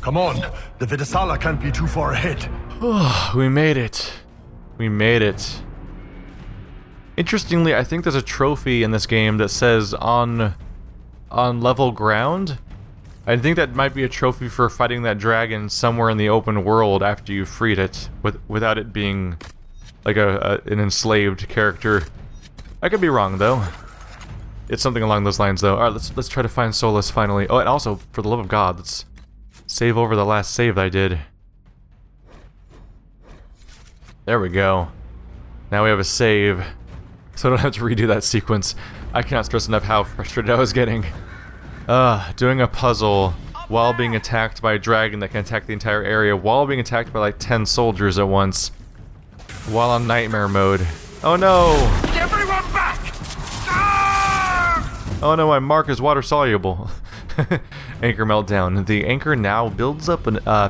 Come on, the Vidasala can't be too far ahead. We made it. We made it. Interestingly, I think there's a trophy in this game that says on level ground. I think that might be a trophy for fighting that dragon somewhere in the open world after you freed it, without it being like an enslaved character. I could be wrong though. It's something along those lines though. All right, let's try to find Solus finally. Oh, and also, for the love of God, let's save over the last save that I did. There we go. Now we have a save, so I don't have to redo that sequence. I cannot stress enough how frustrated I was getting. Doing a puzzle while being attacked by a dragon that can attack the entire area, while being attacked by like 10 soldiers at once, while on nightmare mode. Oh no! Everyone back! Oh no, my mark is water soluble. Anchor meltdown. The anchor now builds up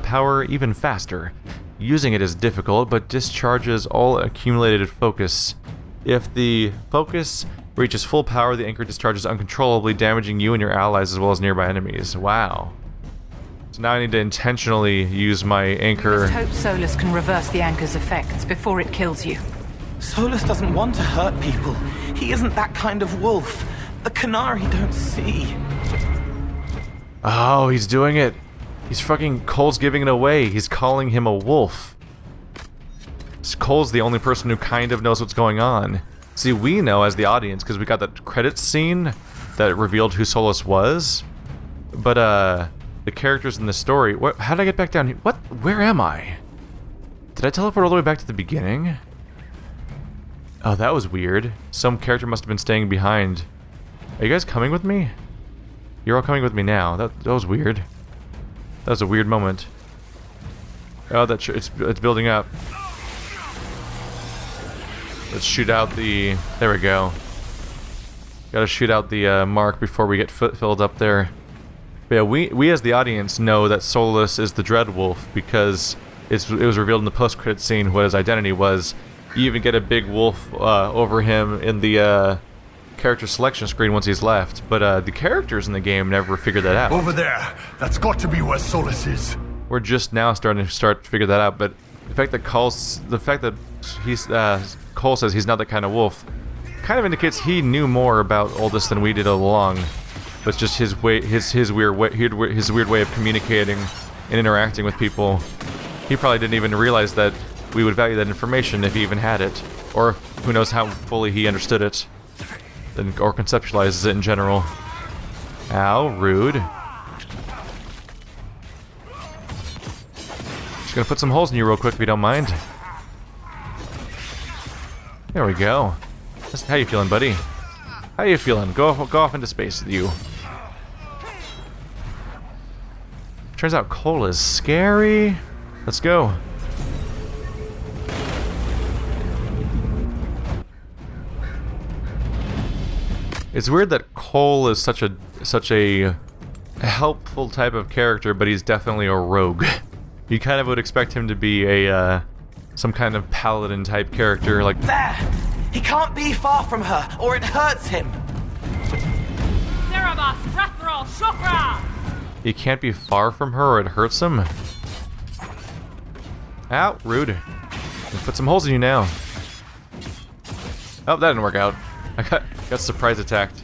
power even faster. Using it is difficult, but discharges all accumulated focus. If the focus reaches full power, the anchor discharges uncontrollably, damaging you and your allies as well as nearby enemies. Wow. So now I need to intentionally use my anchor. You must hope Solus can reverse the anchor's effects before it kills you. Solus doesn't want to hurt people. He isn't that kind of wolf. The Canary don't see. Oh, he's doing it. He's fucking... Cole's giving it away. He's calling him a wolf. Cole's the only person who kind of knows what's going on. See, we know as the audience, because we got that credits scene that revealed who Solus was. But, the characters in the story... How did I get back down here? What? Where am I? Did I teleport all the way back to the beginning? Oh, that was weird. Some character must have been staying behind. Are you guys coming with me? You're all coming with me now. That was weird. That was a weird moment. Oh, it's building up. Let's shoot out the... There we go. Gotta shoot out the mark before we get filled up there. But yeah, we as the audience know that Solus is the Dreadwolf because it was revealed in the post-credit scene what his identity was. You even get a big wolf over him in the character selection screen once he's left. But the characters in the game never figured that out. Over there. That's got to be where Solus is. We're just now starting to figure that out. But the fact that Cole says he's not that kind of wolf kind of indicates he knew more about Oldest than we did all along. But it's just his weird way of communicating and interacting with people. He probably didn't even realize that we would value that information if he even had it, or who knows how fully he understood it, or conceptualizes it in general. Ow, rude. Just gonna put some holes in you real quick if you don't mind. There we go. How you feeling, buddy? How you feeling? Go off into space with you. Turns out Cole is scary. Let's go. It's weird that Cole is such a helpful type of character, but he's definitely a rogue. You kind of would expect him to be a some kind of paladin type character, like There! He can't be far from her, or it hurts him. he can't be far from her or it hurts him. Ow, rude. Let's put some holes in you now. Oh, that didn't work out. I got surprise attacked.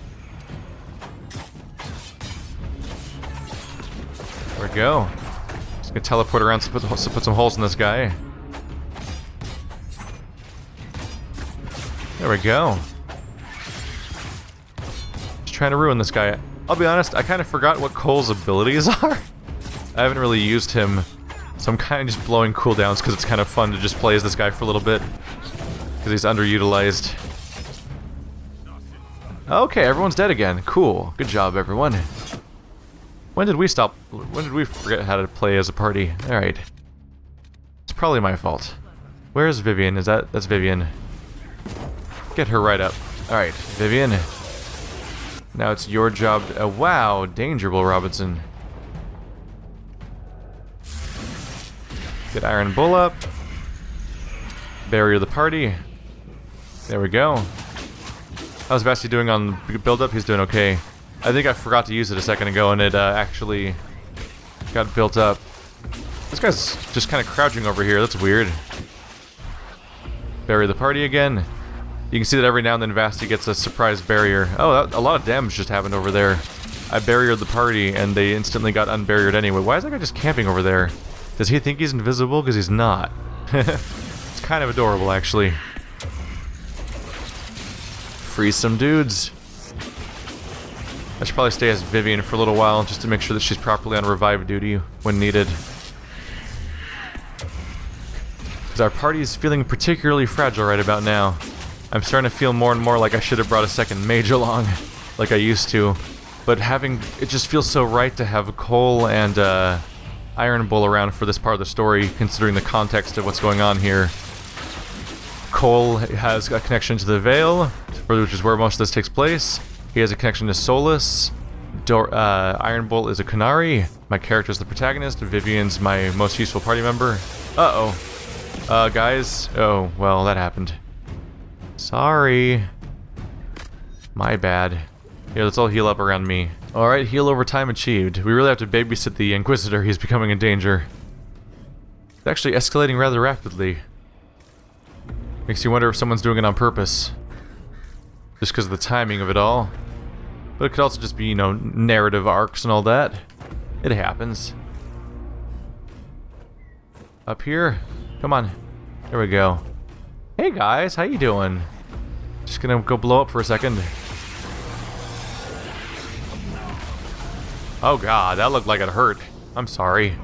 There we go. Just gonna teleport around to put some holes in this guy. There we go. Just trying to ruin this guy. I'll be honest, I kind of forgot what Cole's abilities are. I haven't really used him, so I'm kind of just blowing cooldowns because it's kind of fun to just play as this guy for a little bit. Because he's underutilized. Okay, everyone's dead again. Cool. Good job, everyone. When did we stop? When did we forget how to play as a party? Alright. It's probably my fault. Where is Vivian? That's Vivian. Get her right up. Alright, Vivian. Now it's your job to, wow, Dangerable Robinson. Get Iron Bull up. Barrier the party. There we go. How's Vasti doing on build-up? He's doing okay. I think I forgot to use it a second ago and it actually got built up. This guy's just kind of crouching over here. That's weird. Bury the party again. You can see that every now and then Vasti gets a surprise barrier. Oh, a lot of damage just happened over there. I barriered the party and they instantly got unbarriered anyway. Why is that guy just camping over there? Does he think he's invisible? Because he's not. It's kind of adorable, actually. Freeze some dudes. I should probably stay as Vivian for a little while just to make sure that she's properly on revive duty when needed. Because our party is feeling particularly fragile right about now. I'm starting to feel more and more like I should have brought a second mage along, like I used to. But it just feels so right to have Cole and Iron Bull around for this part of the story, considering the context of what's going on here. Cole has a connection to the Veil, which is where most of this takes place. He has a connection to Solus. Iron Bull is a Canary. My character is the protagonist. Vivian's my most useful party member. Uh-oh. Guys. Oh, well, that happened. Sorry. My bad. Here, let's all heal up around me. Alright, heal over time achieved. We really have to babysit the Inquisitor. He's becoming a danger. It's actually escalating rather rapidly. Makes you wonder if someone's doing it on purpose. Just because of the timing of it all. But it could also just be, you know, narrative arcs and all that. It happens. Up here? Come on. There we go. Hey guys, how you doing? Just gonna go blow up for a second. Oh god, that looked like it hurt. I'm sorry.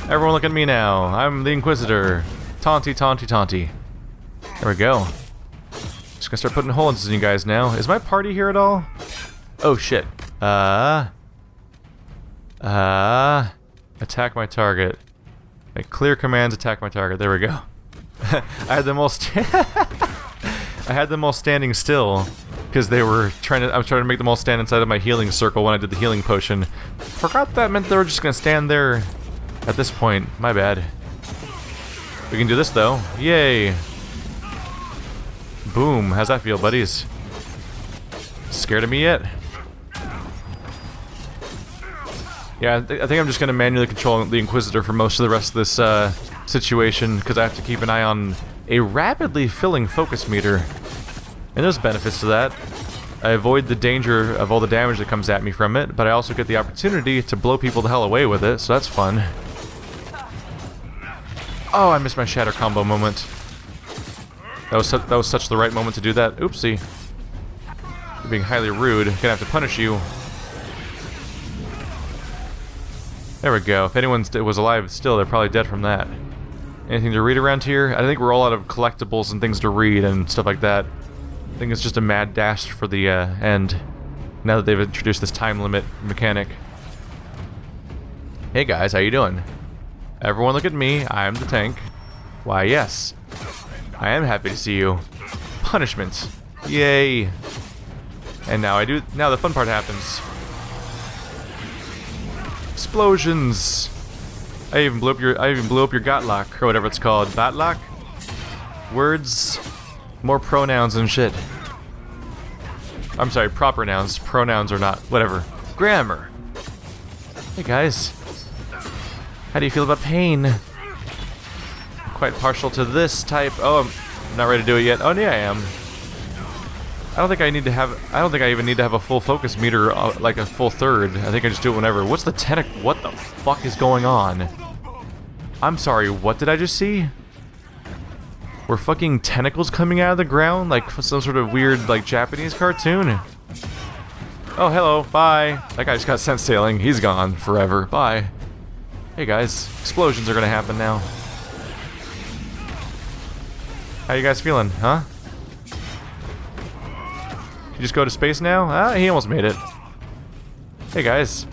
Everyone look at me now. I'm the Inquisitor. Taunty, taunty, taunty. There we go. Just gonna start putting holes in you guys now. Is my party here at all? Oh shit. Attack my target. Make clear commands, attack my target. There we go. I had them all I had them all standing still because they were I was trying to make them all stand inside of my healing circle when I did the healing potion. Forgot that meant they were just gonna stand there at this point. My bad. We can do this though. Yay. Boom. How's that feel, buddies? Scared of me yet? Yeah, I think I'm just gonna manually control the Inquisitor for most of the rest of this situation because I have to keep an eye on a rapidly filling focus meter. And there's benefits to that. I avoid the danger of all the damage that comes at me from it, but I also get the opportunity to blow people the hell away with it, so that's fun. Oh, I missed my shatter combo moment. That was such the right moment to do that. Oopsie. You're being highly rude. Gonna have to punish you. There we go. If anyone was alive still, they're probably dead from that. Anything to read around here? I think we're all out of collectibles and things to read and stuff like that. I think it's just a mad dash for the end, now that they've introduced this time limit mechanic. Hey guys, how you doing? Everyone look at me, I'm the tank. Why yes, I am happy to see you. Punishment. Yay. And now the fun part happens. Explosions. I even blew up your Gotlock, or whatever it's called. Batlock? Words. More pronouns and shit. I'm sorry, proper nouns. Pronouns are not. Whatever. Grammar. Hey guys. How do you feel about pain? I'm quite partial to this type. Oh, I'm not ready to do it yet. Oh, yeah, I am. I don't think I even need to have a full focus meter, like a full third. I think I just do it whenever. What's the what the fuck is going on? I'm sorry, what did I just see? Were fucking tentacles coming out of the ground? Like some sort of weird, like, Japanese cartoon? Oh, hello, bye. That guy just got sent sailing. He's gone forever. Bye. Hey guys, explosions are gonna happen now. How you guys feeling, huh? You just go to space now? Ah, he almost made it. Hey guys.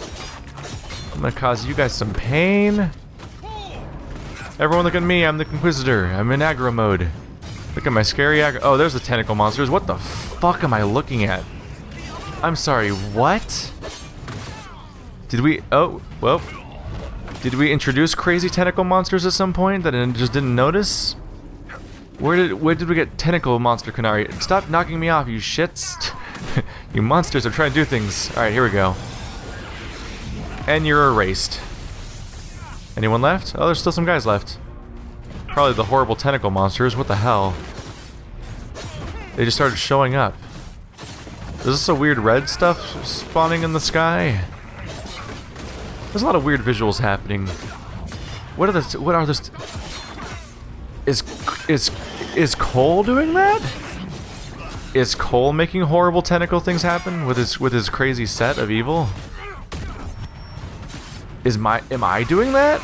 I'm gonna cause you guys some pain. Everyone look at me, I'm the Inquisitor. I'm in aggro mode. Look at my scary aggro. Oh, there's the tentacle monsters. What the fuck am I looking at? I'm sorry, what? Did we... Oh, well... Did we introduce crazy tentacle monsters at some point that I just didn't notice? Where did we get tentacle monster Canary? Stop knocking me off, you shits. You monsters are trying to do things. Alright, here we go. And you're erased. Anyone left? Oh, there's still some guys left. Probably the horrible tentacle monsters. What the hell? They just started showing up. Is this a weird red stuff spawning in the sky? There's a lot of weird visuals happening. What are this? Is Cole doing that? Is Cole making horrible tentacle things happen with his crazy set of evil? Am I doing that?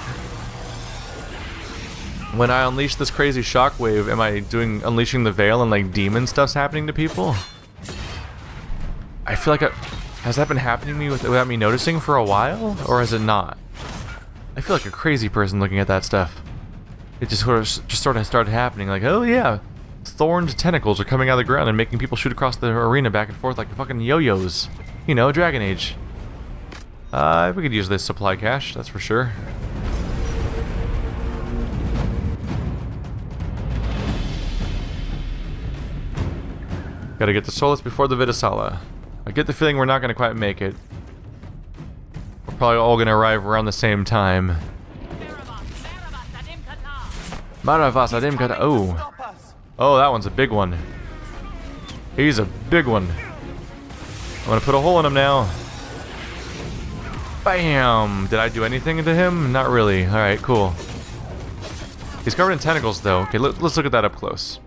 When I unleash this crazy shockwave, am I unleashing the veil and like demon stuff's happening to people? I feel like has that been happening to me without me noticing for a while, or has it not? I feel like a crazy person looking at that stuff. It just sort of started happening. Like, oh yeah, thorned tentacles are coming out of the ground and making people shoot across the arena back and forth like fucking yo-yos. You know, Dragon Age. We could use this supply cache, that's for sure. Gotta get the Solus before the Vidasala. I get the feeling we're not gonna quite make it. We're probably all gonna arrive around the same time. Maravas Adim Kata. Oh. Oh, that one's a big one. He's a big one. I'm gonna put a hole in him now. Bam! Did I do anything to him? Not really. Alright, cool. He's covered in tentacles, though. Okay, let's look at that up close.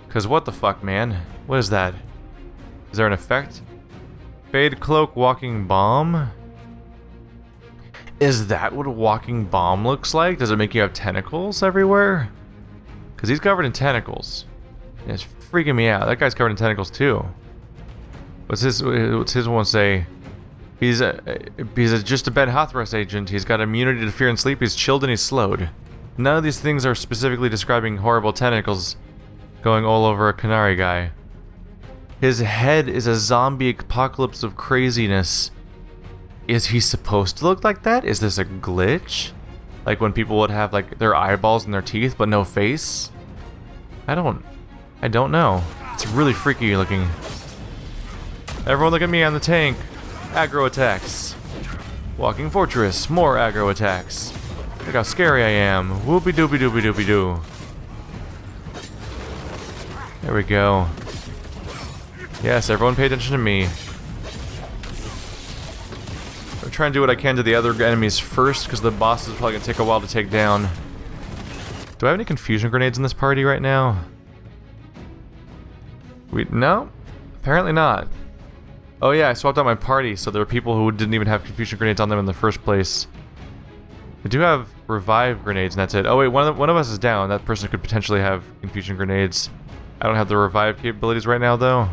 Because what the fuck, man? What is that? Is there an effect? Fade Cloak Walking Bomb? Is that what a walking bomb looks like? Does it make you have tentacles everywhere? Because he's covered in tentacles. Yeah, it's freaking me out. That guy's covered in tentacles, too. What's his one say? He's just a Ben Hathras agent. He's got immunity to fear and sleep. He's chilled and he's slowed. None of these things are specifically describing horrible tentacles going all over a Canary guy. His head is a zombie apocalypse of craziness. Is he supposed to look like that? Is this a glitch? Like when people would have like their eyeballs and their teeth but no face? I don't know. It's really freaky looking. Everyone look at me on the tank. Aggro attacks. Walking fortress. More aggro attacks. Look how scary I am. Whoopie doopie doopie doopie doo. There we go. Yes, everyone pay attention to me. I'm trying to do what I can to the other enemies first, because the boss is probably going to take a while to take down. Do I have any confusion grenades in this party right now? No? Apparently not. Oh yeah, I swapped out my party, so there are people who didn't even have confusion grenades on them in the first place. We do have revive grenades, and that's it. Oh wait, one of us is down. That person could potentially have confusion grenades. I don't have the revive capabilities right now, though.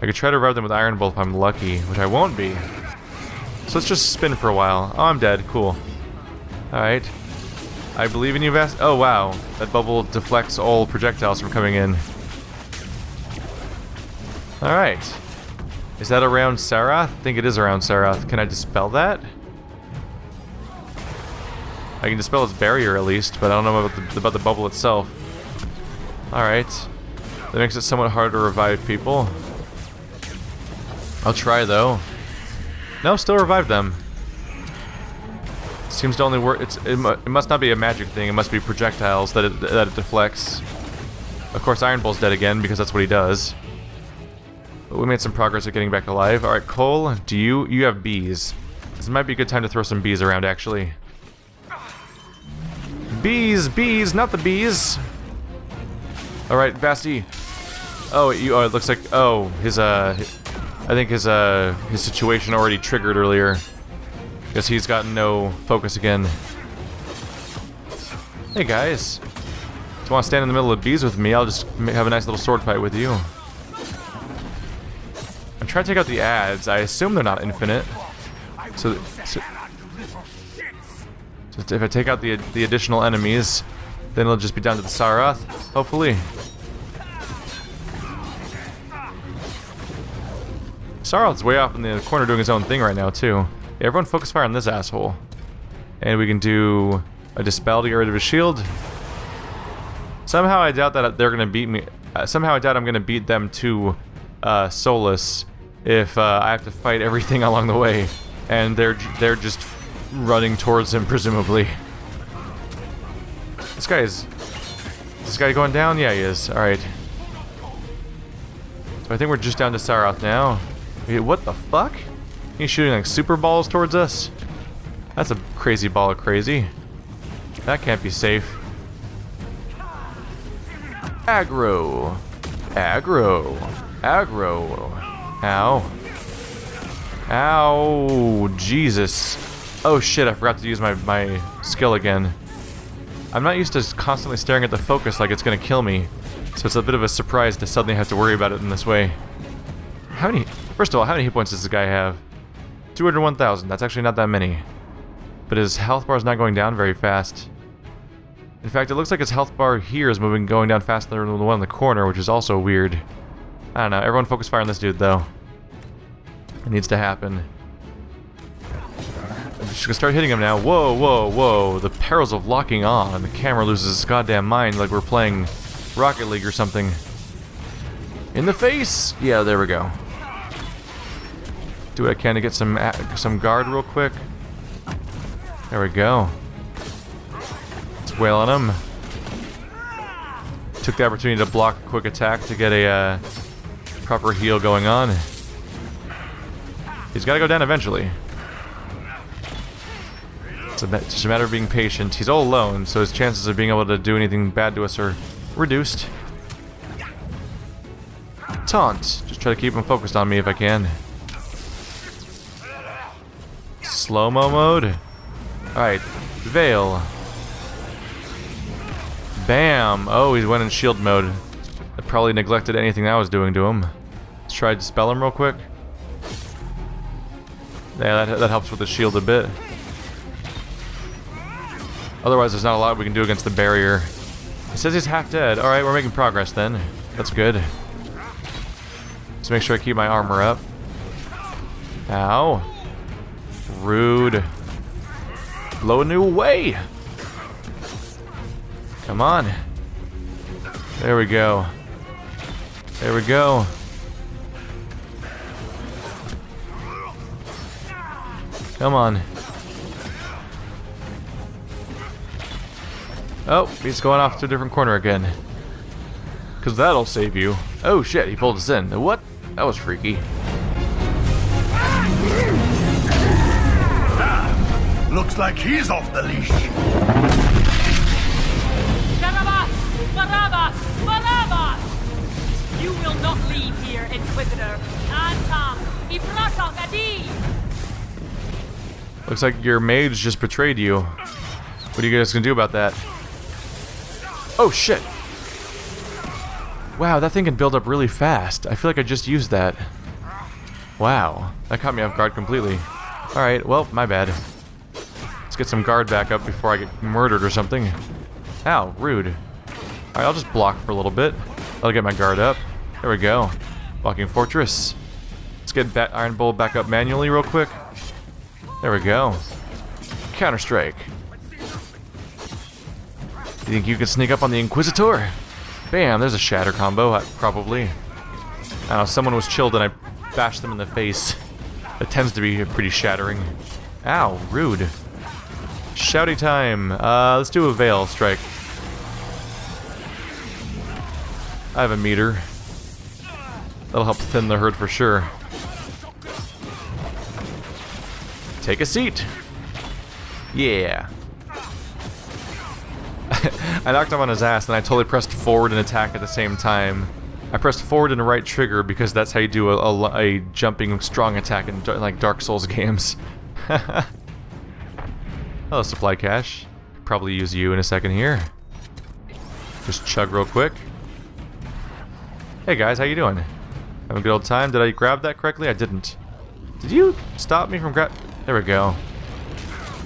I could try to revive them with Iron Bolt if I'm lucky, which I won't be. So let's just spin for a while. Oh, I'm dead. Cool. Alright. I believe in you, Vast. Oh, wow. That bubble deflects all projectiles from coming in. Alright. Is that around Sarath? I think it is around Sarath. Can I dispel that? I can dispel its barrier at least, but I don't know about the bubble itself. Alright. That makes it somewhat hard to revive people. I'll try though. No, still revive them. Seems to only work. It must not be a magic thing. It must be projectiles that it deflects. Of course, Iron Bull's dead again because that's what he does. But we made some progress at getting back alive. All right, Cole, you have bees? This might be a good time to throw some bees around, actually. Bees, not the bees. All right, Vasti. Oh, it looks like I think his situation already triggered earlier. Guess he's gotten no focus again. Hey guys, if you want to stand in the middle of bees with me, I'll just have a nice little sword fight with you. I'm trying to take out the ads. I assume they're not infinite. So if I take out the additional enemies, then it'll just be down to the Sarath, hopefully. Sarath's way off in the corner doing his own thing right now, too. Yeah, everyone focus fire on this asshole. And we can do a Dispel to get rid of his shield. Somehow I doubt that they're going to beat me. Somehow I doubt I'm going to beat them to Solus if I have to fight everything along the way. And they're just running towards him, presumably. Is this guy going down? Yeah, he is. Alright. So I think we're just down to Saroth now. Wait, what the fuck? He's shooting like super balls towards us? That's a crazy ball of crazy. That can't be safe. Aggro. Aggro. Aggro. Ow. Ow. Jesus. Oh shit, I forgot to use my skill again. I'm not used to constantly staring at the focus like it's gonna kill me. So it's a bit of a surprise to suddenly have to worry about it in this way. First of all, how many hit points does this guy have? 201,000. That's actually not that many. But his health bar is not going down very fast. In fact, it looks like his health bar here is going down faster than the one in the corner, which is also weird. I don't know. Everyone focus fire on this dude, though. It needs to happen. I'm just gonna start hitting him now. Whoa, whoa, whoa. The perils of locking on. The camera loses its goddamn mind like we're playing Rocket League or something. In the face! Yeah, there we go. Do what I can to get some guard real quick. There we go. Let's wail on him. Took the opportunity to block a quick attack to get a proper heal going on. He's got to go down eventually. It's just a matter of being patient. He's all alone, so his chances of being able to do anything bad to us are reduced. Taunt. Just try to keep him focused on me if I can. Slow-mo mode. Alright. Veil. Bam! Oh, he went in shield mode. I probably neglected anything I was doing to him. Let's try to dispel him real quick. Yeah, that helps with the shield a bit. Otherwise, there's not a lot we can do against the barrier. It says he's half dead. Alright, we're making progress then. That's good. Just make sure I keep my armor up. Ow. Rude. Blow a new way. Come on. There we go. There we go. Come on. Oh, he's going off to a different corner again. Because that'll save you. Oh shit, he pulled us in. What? That was freaky. Looks like he's off the leash. Barabbas! Barabbas! Barabbas! You will not leave here, Inquisitor. Antam! Ifrata Gadi! Looks like your mage just betrayed you. What are you guys gonna do about that? Oh shit! Wow, that thing can build up really fast. I feel like I just used that. Wow, that caught me off guard completely. Alright, well, my bad. Let's get some guard back up before I get murdered or something. Ow, rude. Alright, I'll just block for a little bit. I'll get my guard up. There we go. Walking Fortress. Let's get Iron Bull back up manually real quick. There we go. Counter-Strike. You think you can sneak up on the Inquisitor? Bam, there's a shatter combo, probably. I don't know, someone was chilled and I bashed them in the face. It tends to be pretty shattering. Ow, rude. Shouty time. Let's do a Veil Strike. I have a meter. That'll help thin the herd for sure. Take a seat. Yeah. I knocked him on his ass and I totally pressed forward and attack at the same time. I pressed forward and right trigger because that's how you do a jumping strong attack in like Dark Souls games. Hello, supply cache. Could probably use you in a second here. Just chug real quick. Hey guys, how you doing? Having a good old time? Did I grab that correctly? I didn't. Did you stop me from There we go.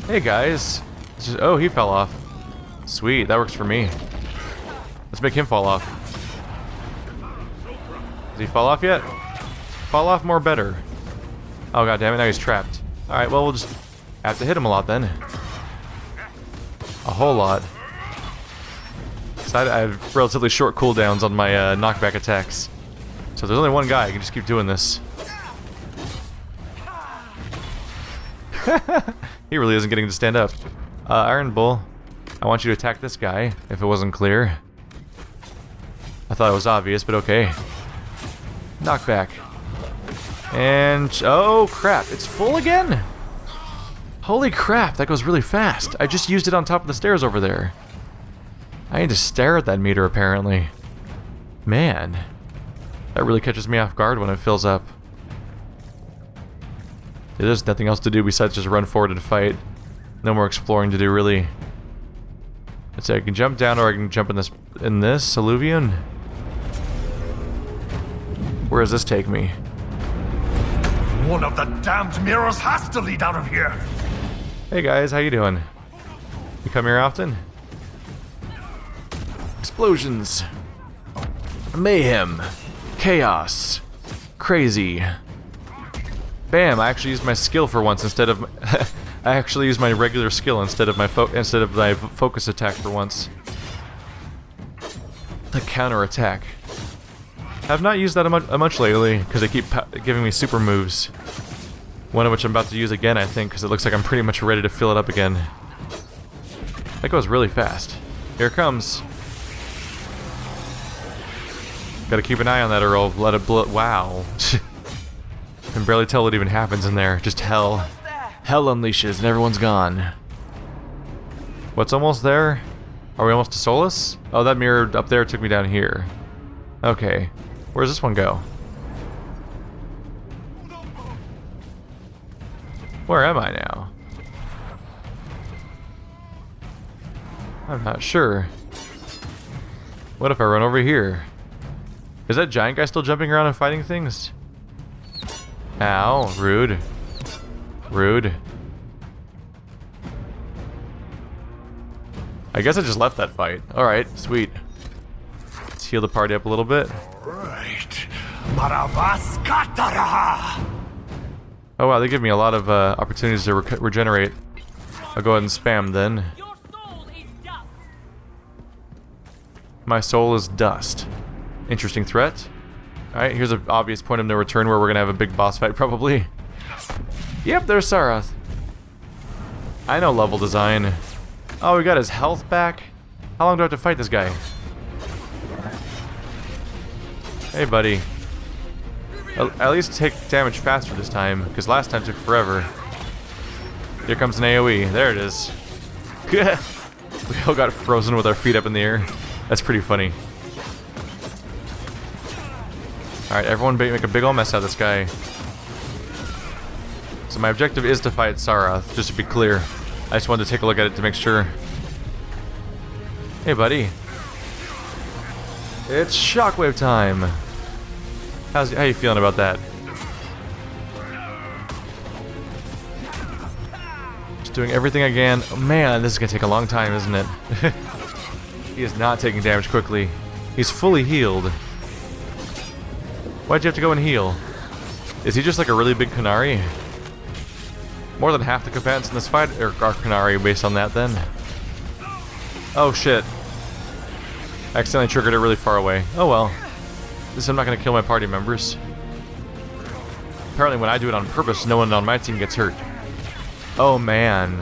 Hey guys. Oh, he fell off. Sweet, that works for me. Let's make him fall off. Does he fall off yet? Fall off more better. Oh god damn it, now he's trapped. Alright, well we'll just have to hit him a lot then. A whole lot. So I have relatively short cooldowns on my knockback attacks. So if there's only one guy, I can just keep doing this. He really isn't getting to stand up. Iron Bull, I want you to attack this guy, if it wasn't clear. I thought it was obvious, but okay. Knockback. And... oh, crap. It's full again? Holy crap, that goes really fast. I just used it on top of the stairs over there. I need to stare at that meter, apparently. Man. That really catches me off guard when it fills up. There's nothing else to do besides just run forward and fight. No more exploring to do, really. Let's see, I can jump down or I can jump in this alluvion. Where does this take me? One of the damned mirrors has to lead out of here. Hey guys, how you doing? You come here often? Explosions. Mayhem. Chaos. Crazy. Bam, I actually used my skill for once instead of I actually used my regular skill instead of my focus attack for once. The counter attack. I've not used that much lately because they keep giving me super moves. One of which I'm about to use again, I think, because it looks like I'm pretty much ready to fill it up again. That goes really fast. Here it comes. Gotta keep an eye on that or I'll let it blow. Wow. I can barely tell what even happens in there. Just hell. Hell unleashes and everyone's gone. What's almost there? Are we almost to Solus? Oh, that mirror up there took me down here. Okay. Where does this one go? Where am I now? I'm not sure. What if I run over here? Is that giant guy still jumping around and fighting things? Ow, rude. Rude. I guess I just left that fight. Alright, sweet. Let's heal the party up a little bit. Right. Maravaskataraha. Oh wow, they give me a lot of opportunities to regenerate. I'll go ahead and spam then. Your soul is dust. My soul is dust. Interesting threat. Alright, here's an obvious point of no return where we're gonna have a big boss fight probably. Yep, there's Sarath. I know level design. Oh, we got his health back. How long do I have to fight this guy? Hey, buddy. At least take damage faster this time, because last time took forever. Here comes an AoE. There it is. We all got frozen with our feet up in the air. That's pretty funny. Alright, everyone make a big ol' mess out of this guy. So my objective is to fight Sarath, just to be clear. I just wanted to take a look at it to make sure. Hey, buddy. It's shockwave time. How you feeling about that? Just doing everything I can. Oh, man, this is gonna take a long time, isn't it? He is not taking damage quickly. He's fully healed. Why'd you have to go and heal? Is he just like a really big Canary? More than half the combatants in this fight are Canary based on that then. Oh shit. I accidentally triggered it really far away. Oh well. At least I'm not gonna kill my party members. Apparently when I do it on purpose, no one on my team gets hurt. Oh man.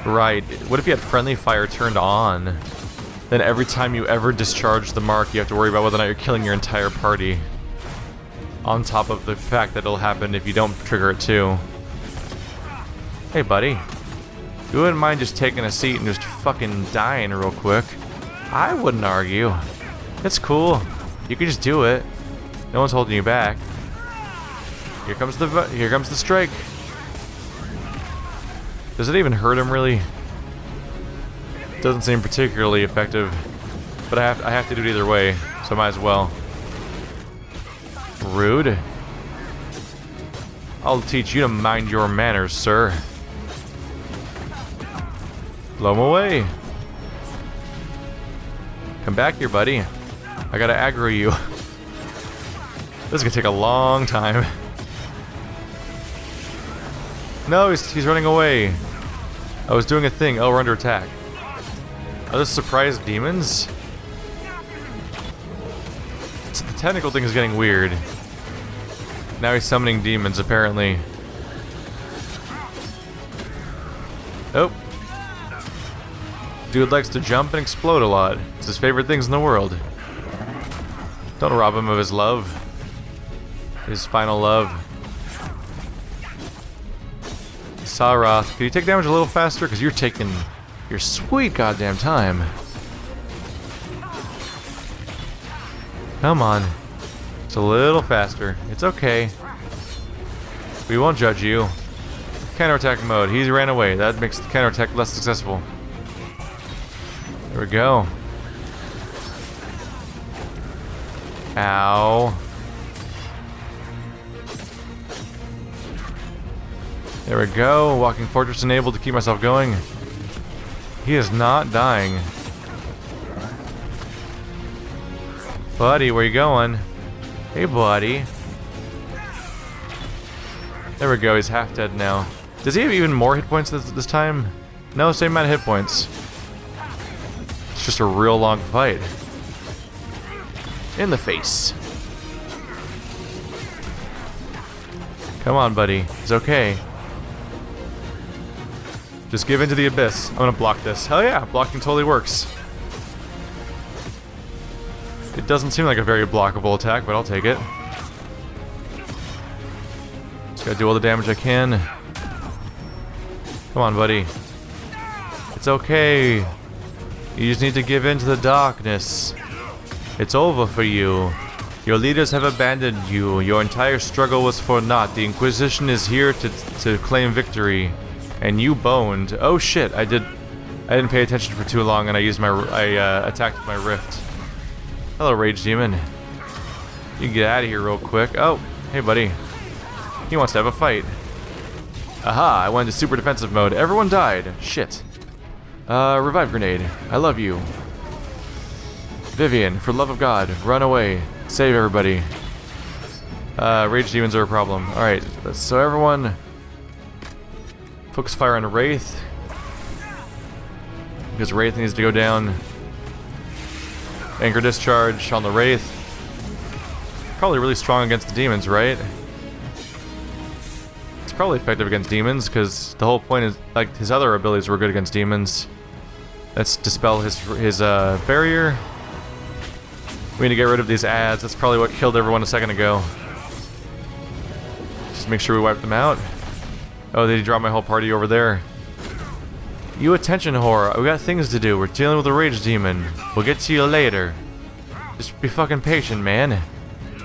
Right. What if you had friendly fire turned on? Then every time you ever discharge the mark, you have to worry about whether or not you're killing your entire party. On top of the fact that it'll happen if you don't trigger it too. Hey buddy. You wouldn't mind just taking a seat and just fucking dying real quick. I wouldn't argue. It's cool. You can just do it. No one's holding you back. Here comes the strike. Does it even hurt him really? Doesn't seem particularly effective, but I have to do it either way, so I might as well. Rude. I'll teach you to mind your manners, sir. Blow him away. Come back here, buddy. I gotta aggro you. This is gonna take a long time. No, he's running away. I was doing a thing. Oh, we're under attack. Are those surprise demons? The technical thing is getting weird. Now he's summoning demons, apparently. Dude likes to jump and explode a lot. It's his favorite things in the world. Don't rob him of his love. His final love. Saroth, can you take damage a little faster? Because you're taking your sweet goddamn time. Come on. It's a little faster. It's okay. We won't judge you. Counterattack mode. He ran away. That makes the counterattack less successful. There we go. Ow. There we go. Walking Fortress enabled to keep myself going. He is not dying. Buddy, where you going? Hey, buddy. There we go. He's half dead now. Does he have even more hit points this time? No, same amount of hit points. It's just a real long fight. In the face. Come on, buddy. It's okay. Just give in to the abyss. I'm gonna block this. Hell yeah, blocking totally works. It doesn't seem like a very blockable attack, but I'll take it. Just gotta do all the damage I can. Come on, buddy. It's okay. You just need to give in to the darkness. It's over for you. Your leaders have abandoned you. Your entire struggle was for naught. The Inquisition is here to claim victory. And you boned. Oh shit, I didn't pay attention for too long and I attacked with my rift. Hello, Rage Demon. You can get out of here real quick. Oh, hey buddy. He wants to have a fight. Aha, I went into super defensive mode. Everyone died. Shit. Revive grenade. I love you. Vivian, for the love of God, run away. Save everybody. Rage demons are a problem. Alright, so everyone focus fire on Wraith. Because Wraith needs to go down. Anchor discharge on the Wraith. Probably really strong against the demons, right? It's probably effective against demons, because the whole point is, like, his other abilities were good against demons. Let's dispel his barrier. We need to get rid of these ads. That's probably what killed everyone a second ago. Just make sure we wipe them out. Oh, did he draw my whole party over there? You attention whore. We got things to do. We're dealing with a rage demon. We'll get to you later. Just be fucking patient, man.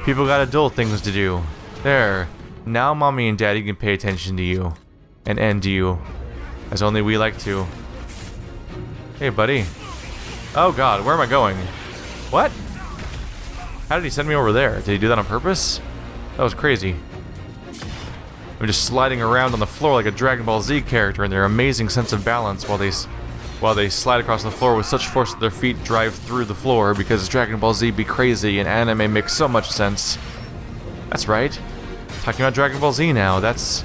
People got adult things to do. There. Now mommy and daddy can pay attention to you. And end you. As only we like to. Hey, buddy. Oh god, where am I going? What? How did he send me over there? Did he do that on purpose? That was crazy. I'm just sliding around on the floor like a Dragon Ball Z character in their amazing sense of balance while they slide across the floor with such force that their feet drive through the floor because Dragon Ball Z be crazy and anime makes so much sense. That's right. Talking about Dragon Ball Z now, that's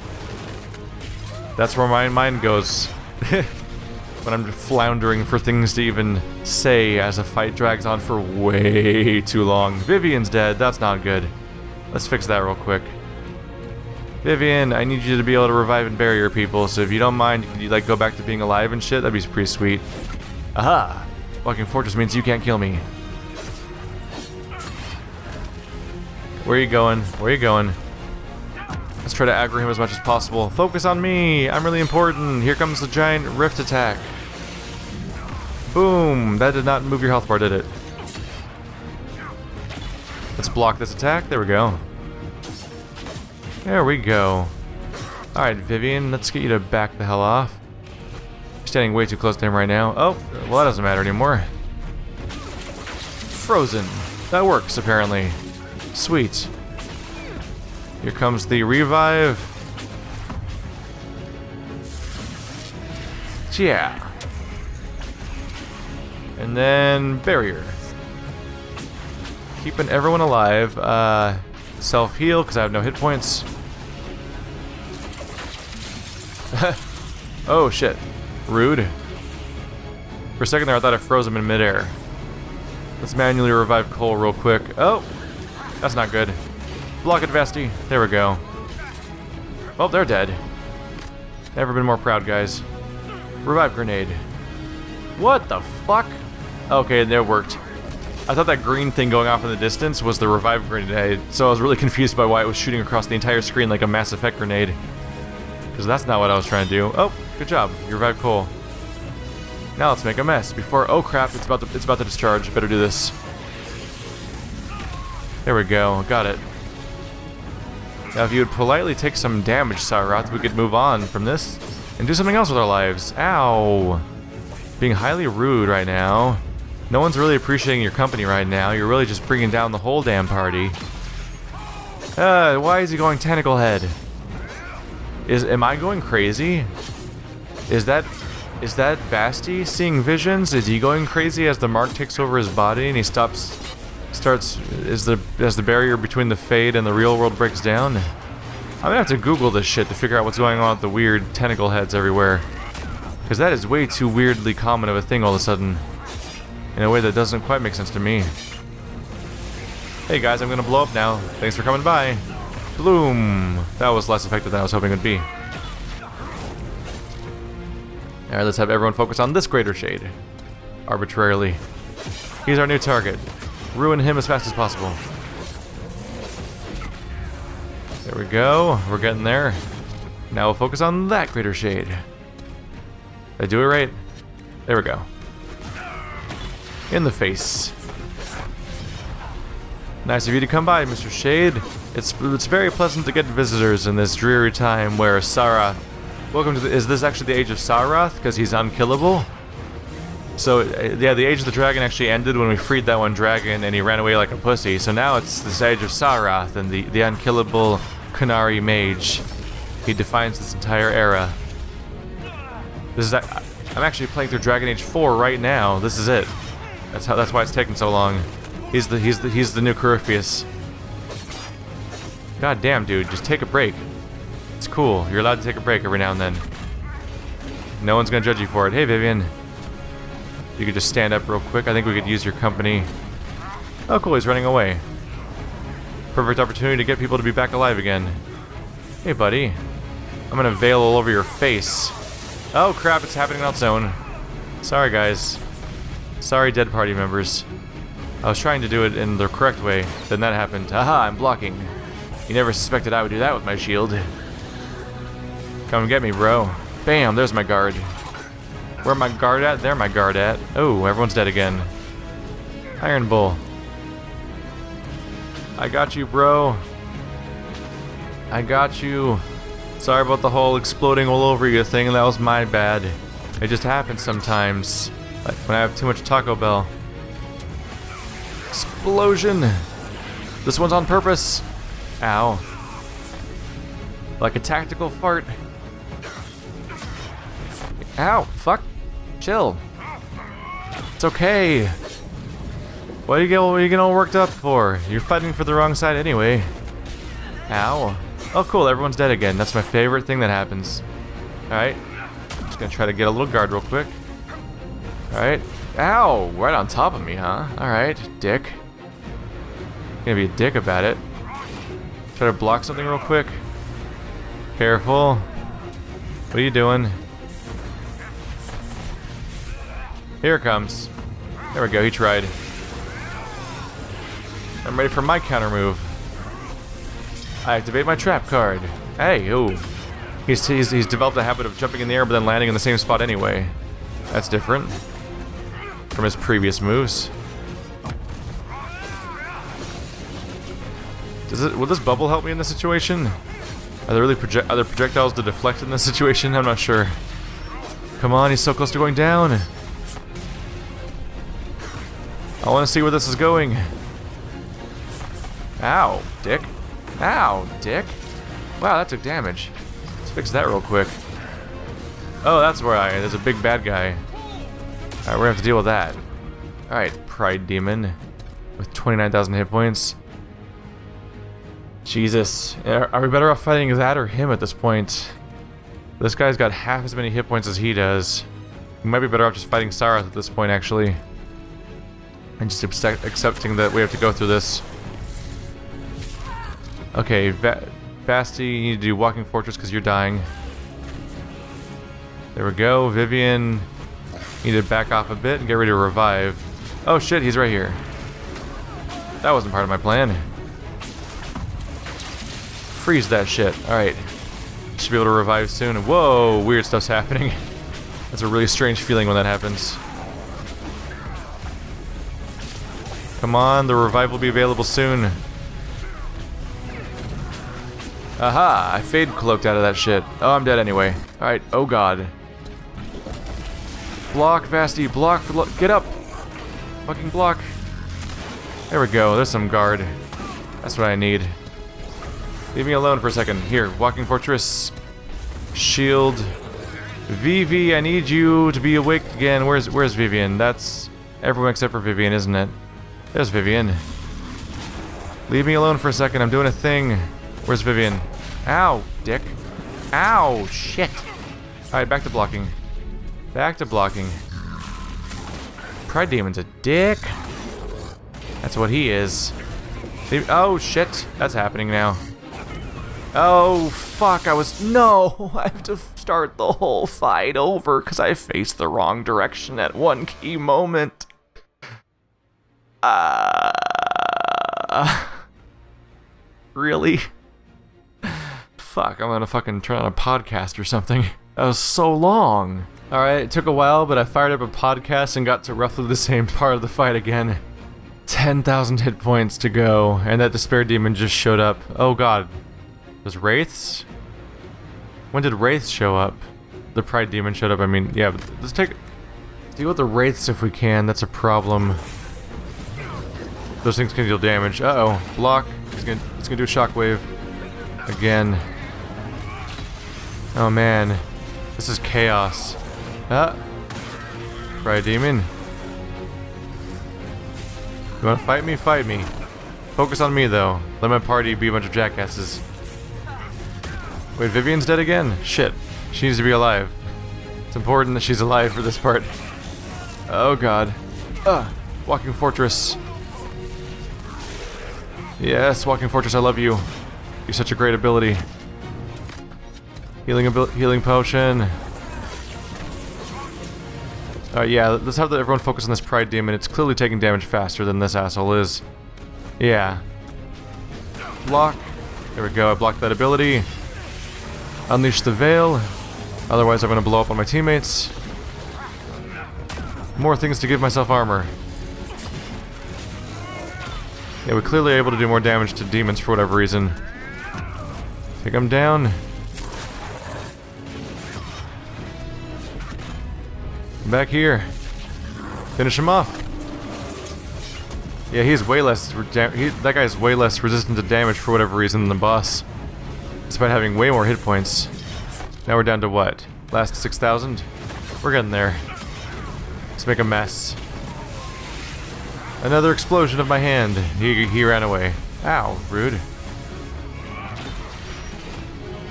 where my mind goes. When I'm floundering for things to even say as a fight drags on for way too long. Vivian's dead, that's not good. Let's fix that real quick. Vivian, I need you to be able to revive and bury your people, so if you don't mind, can you like go back to being alive and shit? That'd be pretty sweet. Aha! Walking Fortress means you can't kill me. Where are you going? Where are you going? Let's try to aggro him as much as possible. Focus on me! I'm really important! Here comes the giant rift attack. Boom! That did not move your health bar, did it? Let's block this attack. There we go. There we go. Alright, Vivian, let's get you to back the hell off. You're standing way too close to him right now. Oh, well that doesn't matter anymore. Frozen. That works, apparently. Sweet. Here comes the revive. Yeah. And then barrier. Keeping everyone alive. Self-heal, because I have no hit points. Oh shit. Rude. For a second there I thought I froze him in midair. Let's manually revive Cole real quick. Oh! That's not good. Block it, Vesti. There we go. Well, they're dead. Never been more proud, guys. Revive grenade. What the fuck? Okay, that worked. I thought that green thing going off in the distance was the revive grenade, so I was really confused by why it was shooting across the entire screen like a Mass Effect grenade. Because that's not what I was trying to do. Oh, good job. You revived Cole. Now let's make a mess before... Oh crap, it's about to discharge. Better do this. There we go. Got it. Now if you would politely take some damage, Sarath, we could move on from this and do something else with our lives. Ow. Being highly rude right now. No one's really appreciating your company right now. You're really just bringing down the whole damn party. Why is he going tentacle head? Am I going crazy? Is that Basti seeing visions? Is he going crazy as the mark takes over his body and he starts as the barrier between the Fade and the real world breaks down? I'm gonna have to Google this shit to figure out what's going on with the weird tentacle heads everywhere. Because that is way too weirdly common of a thing all of a sudden. In a way that doesn't quite make sense to me. Hey guys, I'm gonna blow up now. Thanks for coming by. Bloom! That was less effective than I was hoping it would be. Alright, let's have everyone focus on this Greater Shade. Arbitrarily. He's our new target. Ruin him as fast as possible. There we go. We're getting there. Now we'll focus on that Greater Shade. Did I do it right? There we go. In the face. Nice of you to come by, Mr. Shade. It's very pleasant to get visitors in this dreary time where Sarath... Welcome to is this actually the Age of Sarath? Because he's unkillable? So, yeah, the Age of the Dragon actually ended when we freed that one dragon and he ran away like a pussy. So now it's this Age of Sarath and the unkillable Qunari mage. He defines this entire era. This is... I'm actually playing through Dragon Age 4 right now. This is it. That's why it's taking so long. He's the new Corypheus. God damn, dude, just take a break. It's cool. You're allowed to take a break every now and then. No one's gonna judge you for it. Hey, Vivian. You could just stand up real quick. I think we could use your company. Oh, cool, he's running away. Perfect opportunity to get people to be back alive again. Hey, buddy. I'm gonna veil all over your face. Oh, crap, it's happening on its own. Sorry, guys. Sorry, dead party members. I was trying to do it in the correct way. Then that happened. Haha, I'm blocking. You never suspected I would do that with my shield. Come get me, bro. Bam, there's my guard. Where my guard at? There my guard at. Oh, everyone's dead again. Iron Bull. I got you, bro. I got you. Sorry about the whole exploding all over you thing. That was my bad. It just happens sometimes. Like when I have too much Taco Bell. Explosion. This one's on purpose. Ow. Like a tactical fart. Ow, fuck. Chill. It's okay. What are you getting all worked up for? You're fighting for the wrong side anyway. Ow. Oh cool, everyone's dead again. That's my favorite thing that happens. Alright. Just gonna try to get a little guard real quick. Alright. Ow! Right on top of me, huh? Alright, dick. Gonna be a dick about it. Try to block something real quick. Careful. What are you doing? Here it comes. There we go, he tried. I'm ready for my counter move. I activate my trap card. Hey, ooh. He's developed a habit of jumping in the air but then landing in the same spot anyway. That's different from his previous moves. Will this bubble help me in this situation? Are there really other projectiles to deflect in this situation? I'm not sure. Come on, he's so close to going down. I want to see where this is going. Ow, dick. Ow, dick. Wow, that took damage. Let's fix that real quick. Oh, that's where there's a big bad guy. Alright, we're gonna have to deal with that. Alright, Pride Demon. With 29,000 hit points. Jesus. Are we better off fighting that or him at this point? This guy's got half as many hit points as he does. We might be better off just fighting Sarath at this point, actually. And just accepting that we have to go through this. Okay, Basti, you need to do Walking Fortress because you're dying. There we go. Vivian, Need to back off a bit and get ready to revive. Oh shit, he's right here. That wasn't part of my plan. Freeze that shit. Alright. Should be able to revive soon. Whoa, weird stuff's happening. That's a really strange feeling when that happens. Come on, the revive will be available soon. Aha, I fade cloaked out of that shit. Oh, I'm dead anyway. Alright, oh god. Block, Vasti, block for get up! Fucking block. There we go, there's some guard. That's what I need. Leave me alone for a second. Here, walking fortress. Shield. Vivi, I need you to be awake again. Where's Vivian? That's everyone except for Vivian, isn't it? There's Vivian. Leave me alone for a second, I'm doing a thing. Where's Vivian? Ow, dick. Ow, shit. Alright, back to blocking. Back to blocking. Pride Demon's a dick. That's what he is. Oh, shit. That's happening now. Oh, fuck. No! I have to start the whole fight over because I faced the wrong direction at one key moment. Really? Fuck, I'm gonna fucking turn on a podcast or something. That was so long. Alright, it took a while, but I fired up a podcast and got to roughly the same part of the fight again. 10,000 hit points to go, and that despair demon just showed up. Oh god. Those wraiths? When did wraiths show up? The pride demon showed up, I mean, yeah, but let's deal with the wraiths if we can, that's a problem. Those things can deal damage. Uh-oh, block. It's gonna do a shockwave. Again. Oh man. This is chaos. Ah. Pride demon. You wanna fight me? Fight me. Focus on me though. Let my party be a bunch of jackasses. Wait, Vivian's dead again? Shit. She needs to be alive. It's important that she's alive for this part. Oh god. Walking fortress. Yes, walking fortress, I love you. You're such a great ability. Healing potion. Yeah, let's have everyone focus on this pride demon. It's clearly taking damage faster than this asshole is. Yeah. Block. There we go, I blocked that ability. Unleash the veil. Otherwise I'm gonna blow up on my teammates. More things to give myself armor. Yeah, we're clearly able to do more damage to demons for whatever reason. Take him down. Back here. Finish him off. Yeah, he's way less. That guy's way less resistant to damage for whatever reason than the boss, despite having way more hit points. Now we're down to what? Last 6,000? We're getting there. Let's make a mess. Another explosion of my hand. He ran away. Ow, rude.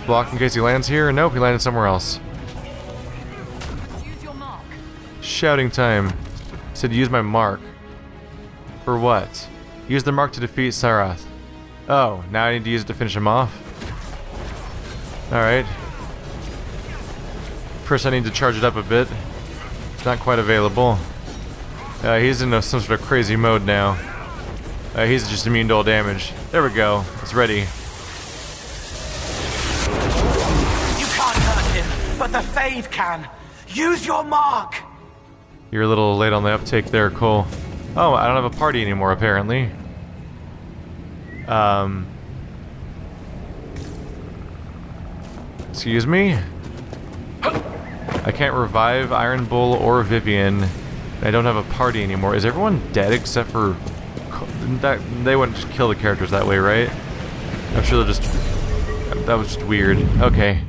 Block in case he lands here. Nope, he landed somewhere else. Use your mark. Shouting time. Said use my mark. For what? Use the mark to defeat Sarath. Oh, now I need to use it to finish him off? Alright. First I need to charge it up a bit. It's not quite available. He's in some sort of crazy mode now. He's just immune to all damage. There we go. It's ready. You can't hurt him, but the Fade can. Use your mark. You're a little late on the uptake there, Cole. Oh, I don't have a party anymore, apparently. Excuse me? I can't revive Iron Bull or Vivian. I don't have a party anymore. Is everyone dead except for... They wouldn't just kill the characters that way, right? I'm sure they're just... That was just weird. Okay.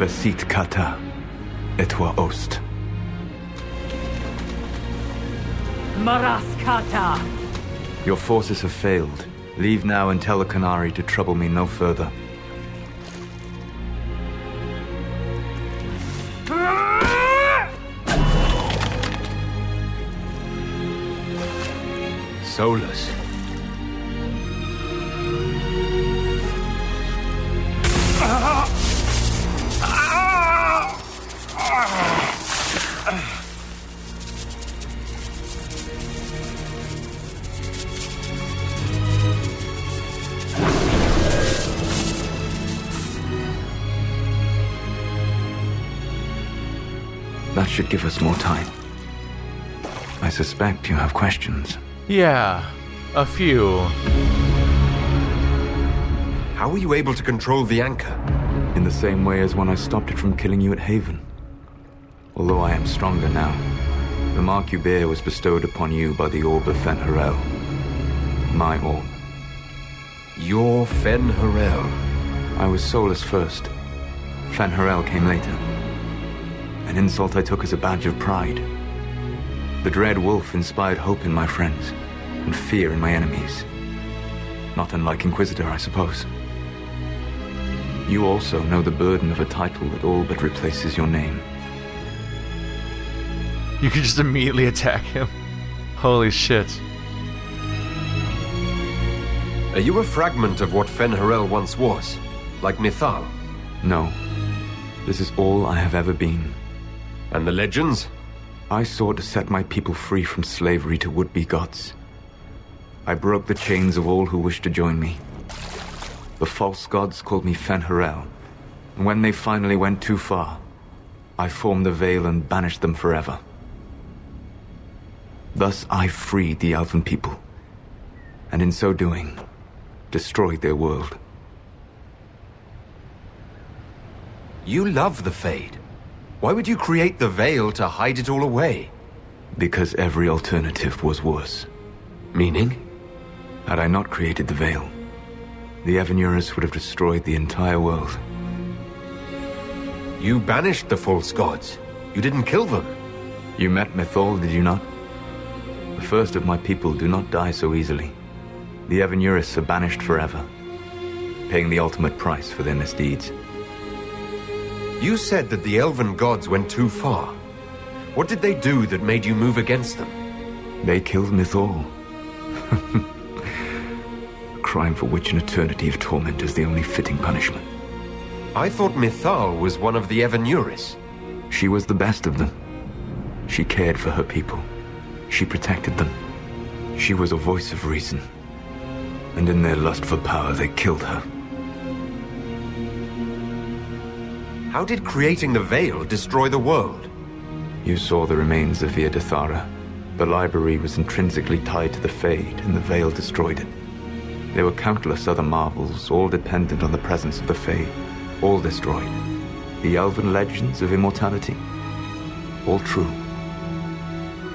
Vesit kata, etwa ost. Maraskata! Your forces have failed. Leave now and tell the Canary to trouble me no further. Solus. That should give us more time. I suspect you have questions. Yeah, a few. How were you able to control the anchor? In the same way as when I stopped it from killing you at Haven. Although I am stronger now, the mark you bear was bestowed upon you by the Orb of Fen-Harel. My orb. Your Fen-Harel. I was Solus first. Fen-Harel came later. An insult I took as a badge of pride. The Dread Wolf inspired hope in my friends, and fear in my enemies. Not unlike Inquisitor, I suppose. You also know the burden of a title that all but replaces your name. You can just immediately attack him. Holy shit. Are you a fragment of what Fen-Harel once was? Like Mythal? No. This is all I have ever been. And the legends? I sought to set my people free from slavery to would-be gods. I broke the chains of all who wished to join me. The false gods called me Fen-Harel, and when they finally went too far, I formed the Veil and banished them forever. Thus I freed the Elven people, and in so doing, destroyed their world. You love the Fade. Why would you create the Veil to hide it all away? Because every alternative was worse. Meaning? Had I not created the Veil, the Evanurus would have destroyed the entire world. You banished the false gods. You didn't kill them. You met Mythal, did you not? The first of my people do not die so easily. The Evanurus are banished forever, paying the ultimate price for their misdeeds. You said that the elven gods went too far. What did they do that made you move against them? They killed Mythal. A crime for which an eternity of torment is the only fitting punishment. I thought Mythal was one of the Evanurus. She was the best of them. She cared for her people. She protected them. She was a voice of reason. And in their lust for power, they killed her. How did creating the Veil destroy the world? You saw the remains of Via Dethara. The library was intrinsically tied to the Fade, and the Veil destroyed it. There were countless other marvels, all dependent on the presence of the Fade, all destroyed. The elven legends of immortality, all true.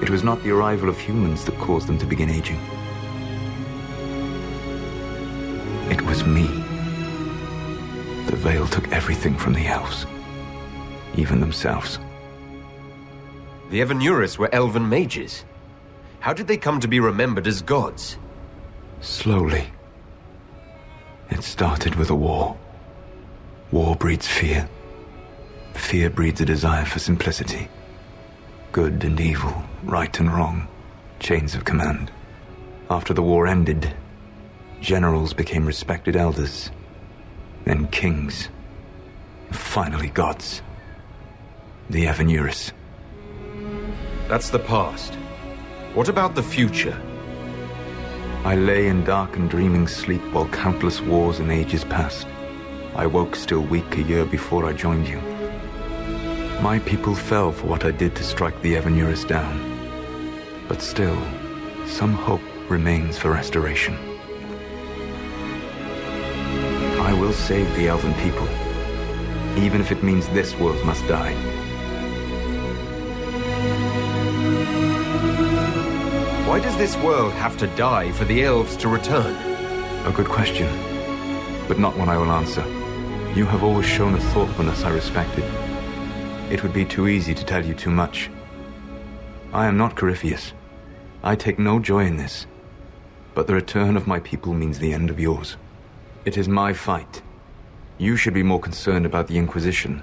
It was not the arrival of humans that caused them to begin aging. It was me. The Veil took everything from the elves, even themselves. The Evanurus were elven mages. How did they come to be remembered as gods? Slowly. It started with a war. War breeds fear. Fear breeds a desire for simplicity. Good and evil, right and wrong, chains of command. After the war ended, generals became respected elders, then kings, finally gods. The Evanurus. That's the past. What about the future? I lay in dark and dreaming sleep while countless wars and ages passed. I woke still weak a year before I joined you. My people fell for what I did to strike the Evanurus down. But still, some hope remains for restoration. I will save the Elven people, even if it means this world must die. Why does this world have to die for the elves to return? A good question, but not one I will answer. You have always shown a thoughtfulness I respected. It would be too easy to tell you too much. I am not Corypheus. I take no joy in this. But the return of my people means the end of yours. It is my fight. You should be more concerned about the Inquisition.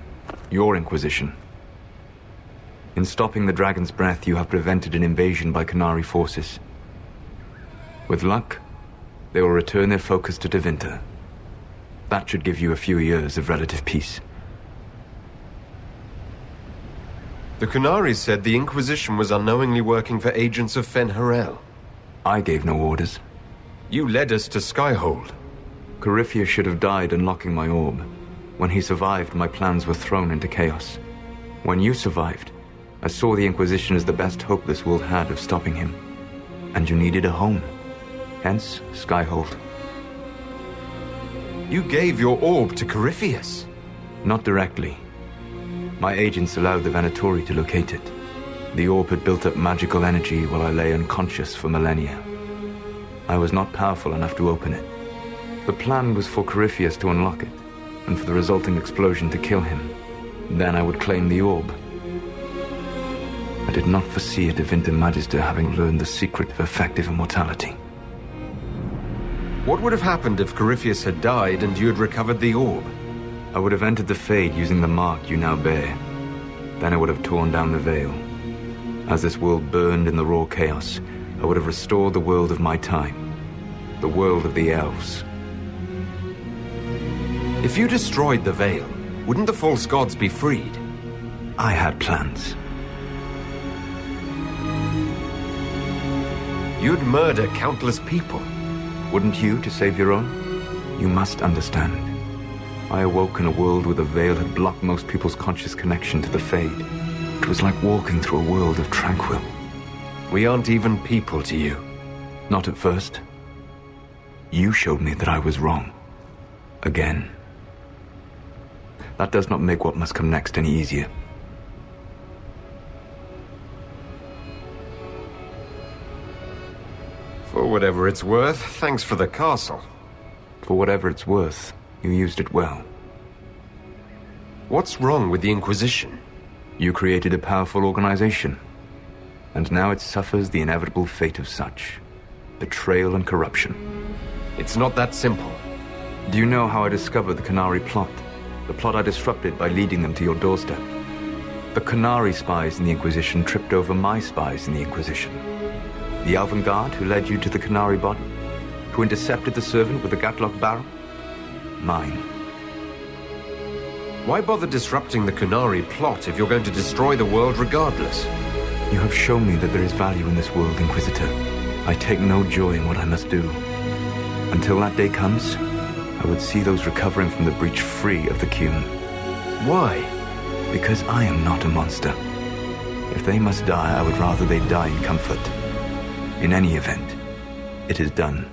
Your Inquisition. In stopping the Dragon's Breath, you have prevented an invasion by Qunari forces. With luck, they will return their focus to Tevinter. That should give you a few years of relative peace. The Qunari said the Inquisition was unknowingly working for agents of Fen-Harel. I gave no orders. You led us to Skyhold. Corypheus should have died unlocking my orb. When he survived, my plans were thrown into chaos. When you survived, I saw the Inquisition as the best hope this world had of stopping him. And you needed a home. Hence, Skyhold. You gave your orb to Corypheus. Not directly. My agents allowed the Venatori to locate it. The orb had built up magical energy while I lay unconscious for millennia. I was not powerful enough to open it. The plan was for Corypheus to unlock it, and for the resulting explosion to kill him. Then I would claim the orb. I did not foresee a Tevinter Magister having learned the secret of effective immortality. What would have happened if Corypheus had died and you had recovered the orb? I would have entered the Fade using the mark you now bear. Then I would have torn down the veil. As this world burned in the raw chaos, I would have restored the world of my time. The world of the elves. If you destroyed the veil, wouldn't the false gods be freed? I had plans. You'd murder countless people. Wouldn't you to save your own? You must understand. I awoke in a world where the veil had blocked most people's conscious connection to the Fade. It was like walking through a world of tranquil. We aren't even people to you. Not at first. You showed me that I was wrong. Again. That does not make what must come next any easier. For whatever it's worth, thanks for the castle. For whatever it's worth, you used it well. What's wrong with the Inquisition? You created a powerful organization, and now it suffers the inevitable fate of such. Betrayal and corruption. It's not that simple. Do you know how I discovered the Qunari plot? The plot I disrupted by leading them to your doorstep. The Qunari spies in the Inquisition tripped over my spies in the Inquisition. The Elven Guard who led you to the Qunari body? Who intercepted the servant with the Gatlock barrel? Mine. Why bother disrupting the Qunari plot if you're going to destroy the world regardless? You have shown me that there is value in this world, Inquisitor. I take no joy in what I must do. Until that day comes, I would see those recovering from the breach free of the Qun. Why? Because I am not a monster. If they must die, I would rather they die in comfort. In any event, it is done.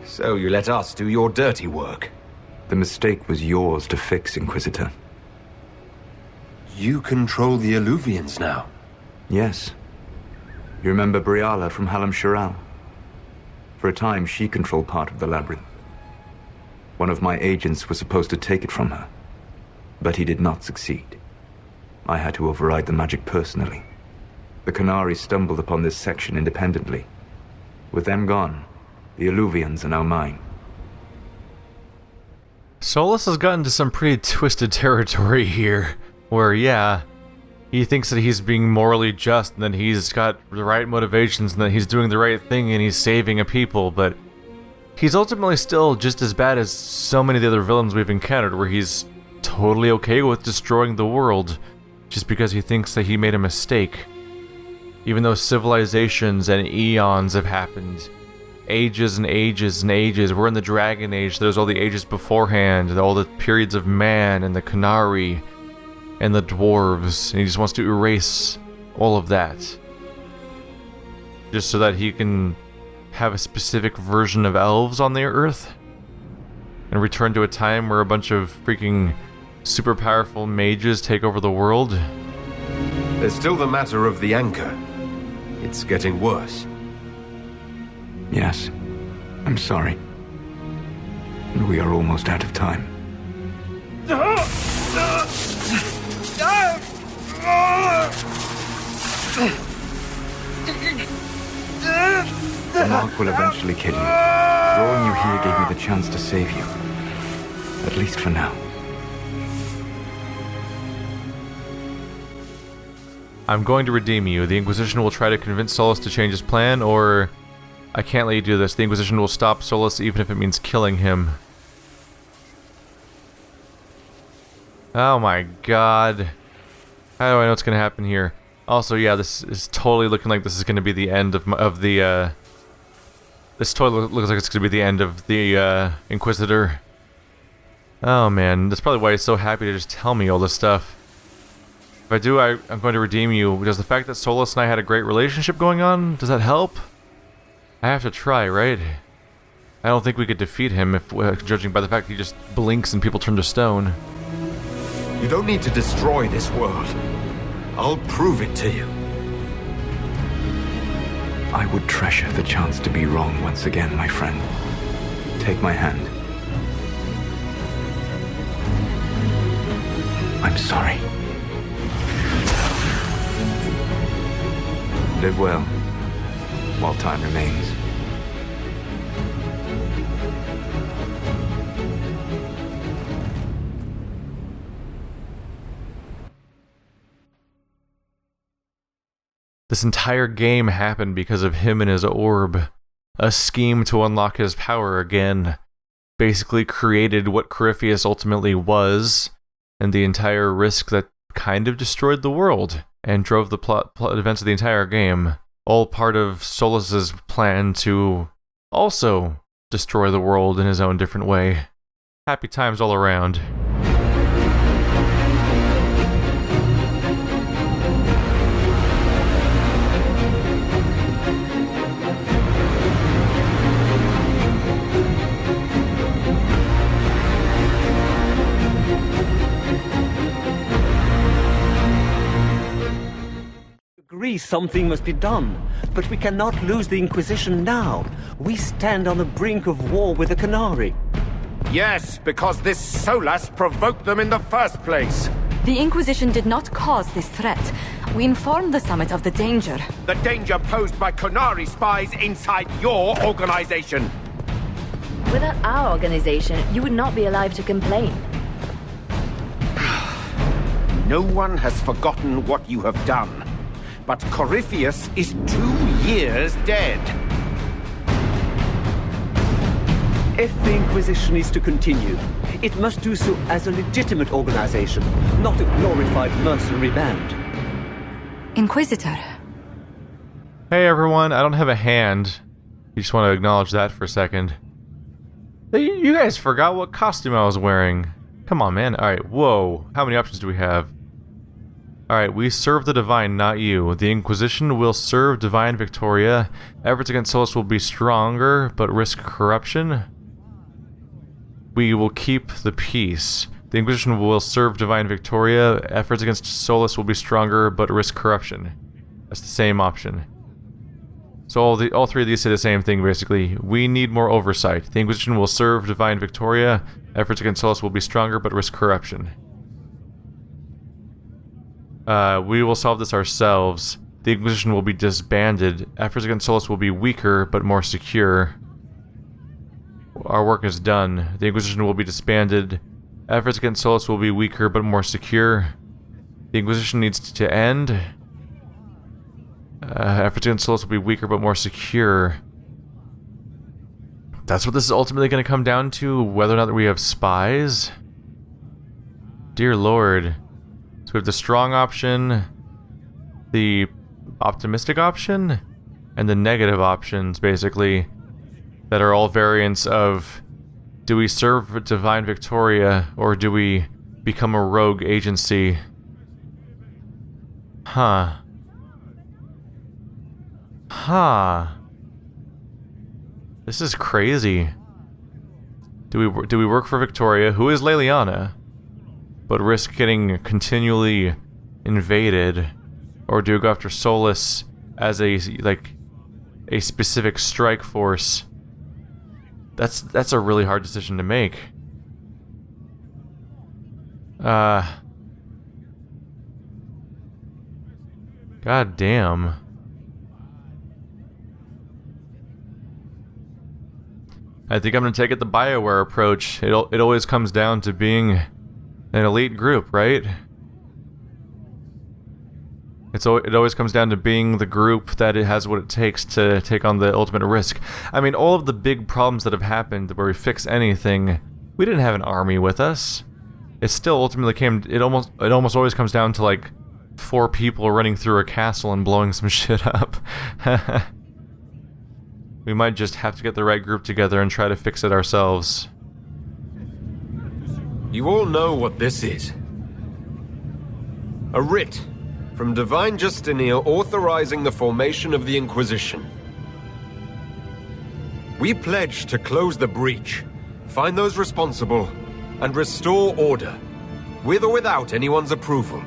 So you let us do your dirty work? The mistake was yours to fix, Inquisitor. You control the Illuvians now? Yes. You remember Briala from Halam Shiral? For a time, she controlled part of the labyrinth. One of my agents was supposed to take it from her, but he did not succeed. I had to override the magic personally. The Qunari stumbled upon this section independently. With them gone, the Illuvians are now mine. Solus has gotten to some pretty twisted territory here, where, yeah, he thinks that he's being morally just, and that he's got the right motivations, and that he's doing the right thing, and he's saving a people, but he's ultimately still just as bad as so many of the other villains we've encountered, where he's totally okay with destroying the world, just because he thinks that he made a mistake. Even though civilizations and eons have happened, ages and ages and ages. We're in the Dragon Age, there's all the ages beforehand, all the periods of man and the Qunari and the dwarves, and he just wants to erase all of that. Just so that he can have a specific version of elves on the Earth and return to a time where a bunch of freaking super powerful mages take over the world. There's still the matter of the anchor. It's getting worse. Yes. I'm sorry. and we are almost out of time. The mark will eventually kill you. Drawing you here gave me the chance to save you. At least for now. I'm going to redeem you. The Inquisition will try to convince Solus to change his plan, or I can't let you do this. The Inquisition will stop Solus even if it means killing him. Oh my god. How do I know what's going to happen here? Also, yeah, this is totally looking like this is going to be the end of the, this totally looks like it's going to be the end of the, Inquisitor. Oh man, that's probably why he's so happy to just tell me all this stuff. If I do, I'm going to redeem you. Does the fact that Solus and I had a great relationship going on, does that help? I have to try, right? I don't think we could defeat him if, judging by the fact he just blinks and people turn to stone. You don't need to destroy this world. I'll prove it to you. I would treasure the chance to be wrong once again, my friend. Take my hand. I'm sorry. Live well, while time remains. This entire game happened because of him and his orb. A scheme to unlock his power again. Basically created what Corypheus ultimately was, and the entire risk that kind of destroyed the world, and drove the plot events of the entire game. All part of Solus's plan to also destroy the world in his own different way. Happy times all around. Agree something must be done, but we cannot lose the Inquisition now. We stand on the brink of war with the Canary. Yes, because this Solas provoked them in the first place. The Inquisition did not cause this threat. We informed the Summit of the danger. The danger posed by Canary spies inside your organization. Without our organization, you would not be alive to complain. No one has forgotten what you have done. But Corypheus is 2 years dead. If the Inquisition is to continue, it must do so as a legitimate organization, not a glorified mercenary band. Inquisitor. Hey everyone, I don't have a hand. You just want to acknowledge that for a second. You guys forgot what costume I was wearing. Come on, man. Alright, whoa. How many options do we have? Alright, we serve the Divine, not you. The Inquisition will serve Divine Victoria. Efforts against Solus will be stronger, but risk corruption. We will keep the peace. The Inquisition will serve Divine Victoria. Efforts against Solus will be stronger, but risk corruption. That's the same option. So all three of these say the same thing, basically. We need more oversight. The Inquisition will serve Divine Victoria. Efforts against Solus will be stronger, but risk corruption. We will solve this ourselves. The Inquisition will be disbanded. Efforts against Solus will be weaker, but more secure. Our work is done. The Inquisition will be disbanded. Efforts against Solus will be weaker, but more secure. The Inquisition needs to end. Efforts against Solus will be weaker, but more secure. That's what this is ultimately going to come down to, whether or not we have spies? Dear Lord. So we have the strong option, the optimistic option, and the negative options, basically, that are all variants of, do we serve Divine Victoria, or do we become a rogue agency? Huh. This is crazy. Do we work for Victoria, who is Leliana, but risk getting continually invaded, or do we go after Solus as a specific strike force That's a really hard decision to make. God damn. I think I'm gonna take it the BioWare approach. It always comes down to being an elite group, right? It always comes down to being the group that it has what it takes to take on the ultimate risk. I mean, all of the big problems that have happened where we fix anything, we didn't have an army with us. It still ultimately it almost always comes down to like 4 people running through a castle and blowing some shit up. We might just have to get the right group together and try to fix it ourselves. You all know what this is. A writ from Divine Justinia authorizing the formation of the Inquisition. We pledge to close the breach, find those responsible, and restore order, with or without anyone's approval.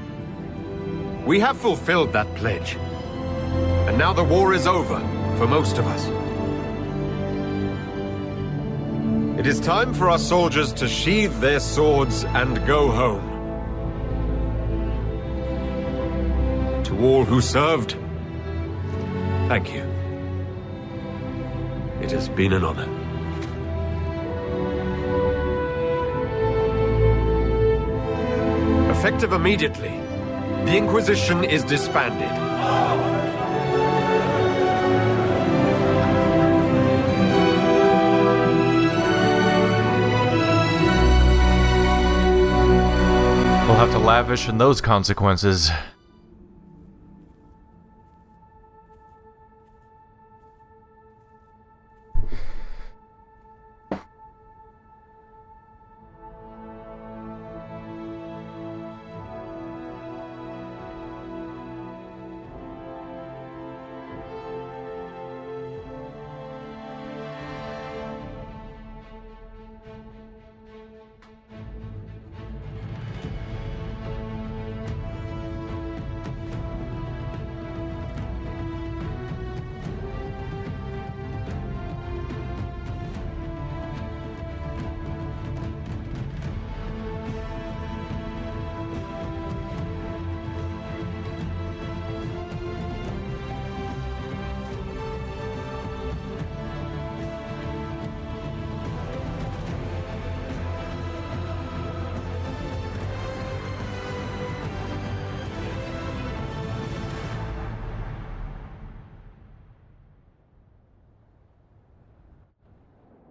We have fulfilled that pledge, and now the war is over for most of us. It is time for our soldiers to sheathe their swords and go home. To all who served, thank you. It has been an honor. Effective immediately, the Inquisition is disbanded. We'll have to lavish in those consequences.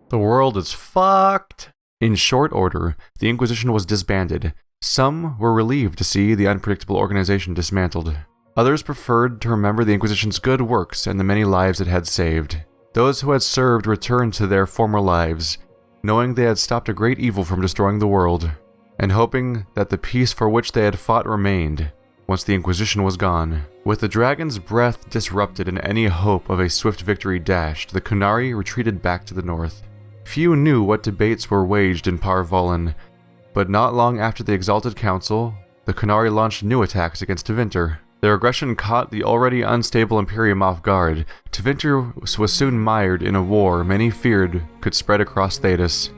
The world is fucked. In short order, the Inquisition was disbanded. Some were relieved to see the unpredictable organization dismantled. Others preferred to remember the Inquisition's good works and the many lives it had saved. Those who had served returned to their former lives, knowing they had stopped a great evil from destroying the world, and hoping that the peace for which they had fought remained once the Inquisition was gone. With the dragon's breath disrupted and any hope of a swift victory dashed, the Kunari retreated back to the north. Few knew what debates were waged in Par Vollen, but not long after the Exalted Council, the Kunari launched new attacks against Tevinter. Their aggression caught the already unstable Imperium off guard. Tevinter was soon mired in a war many feared could spread across Thedas.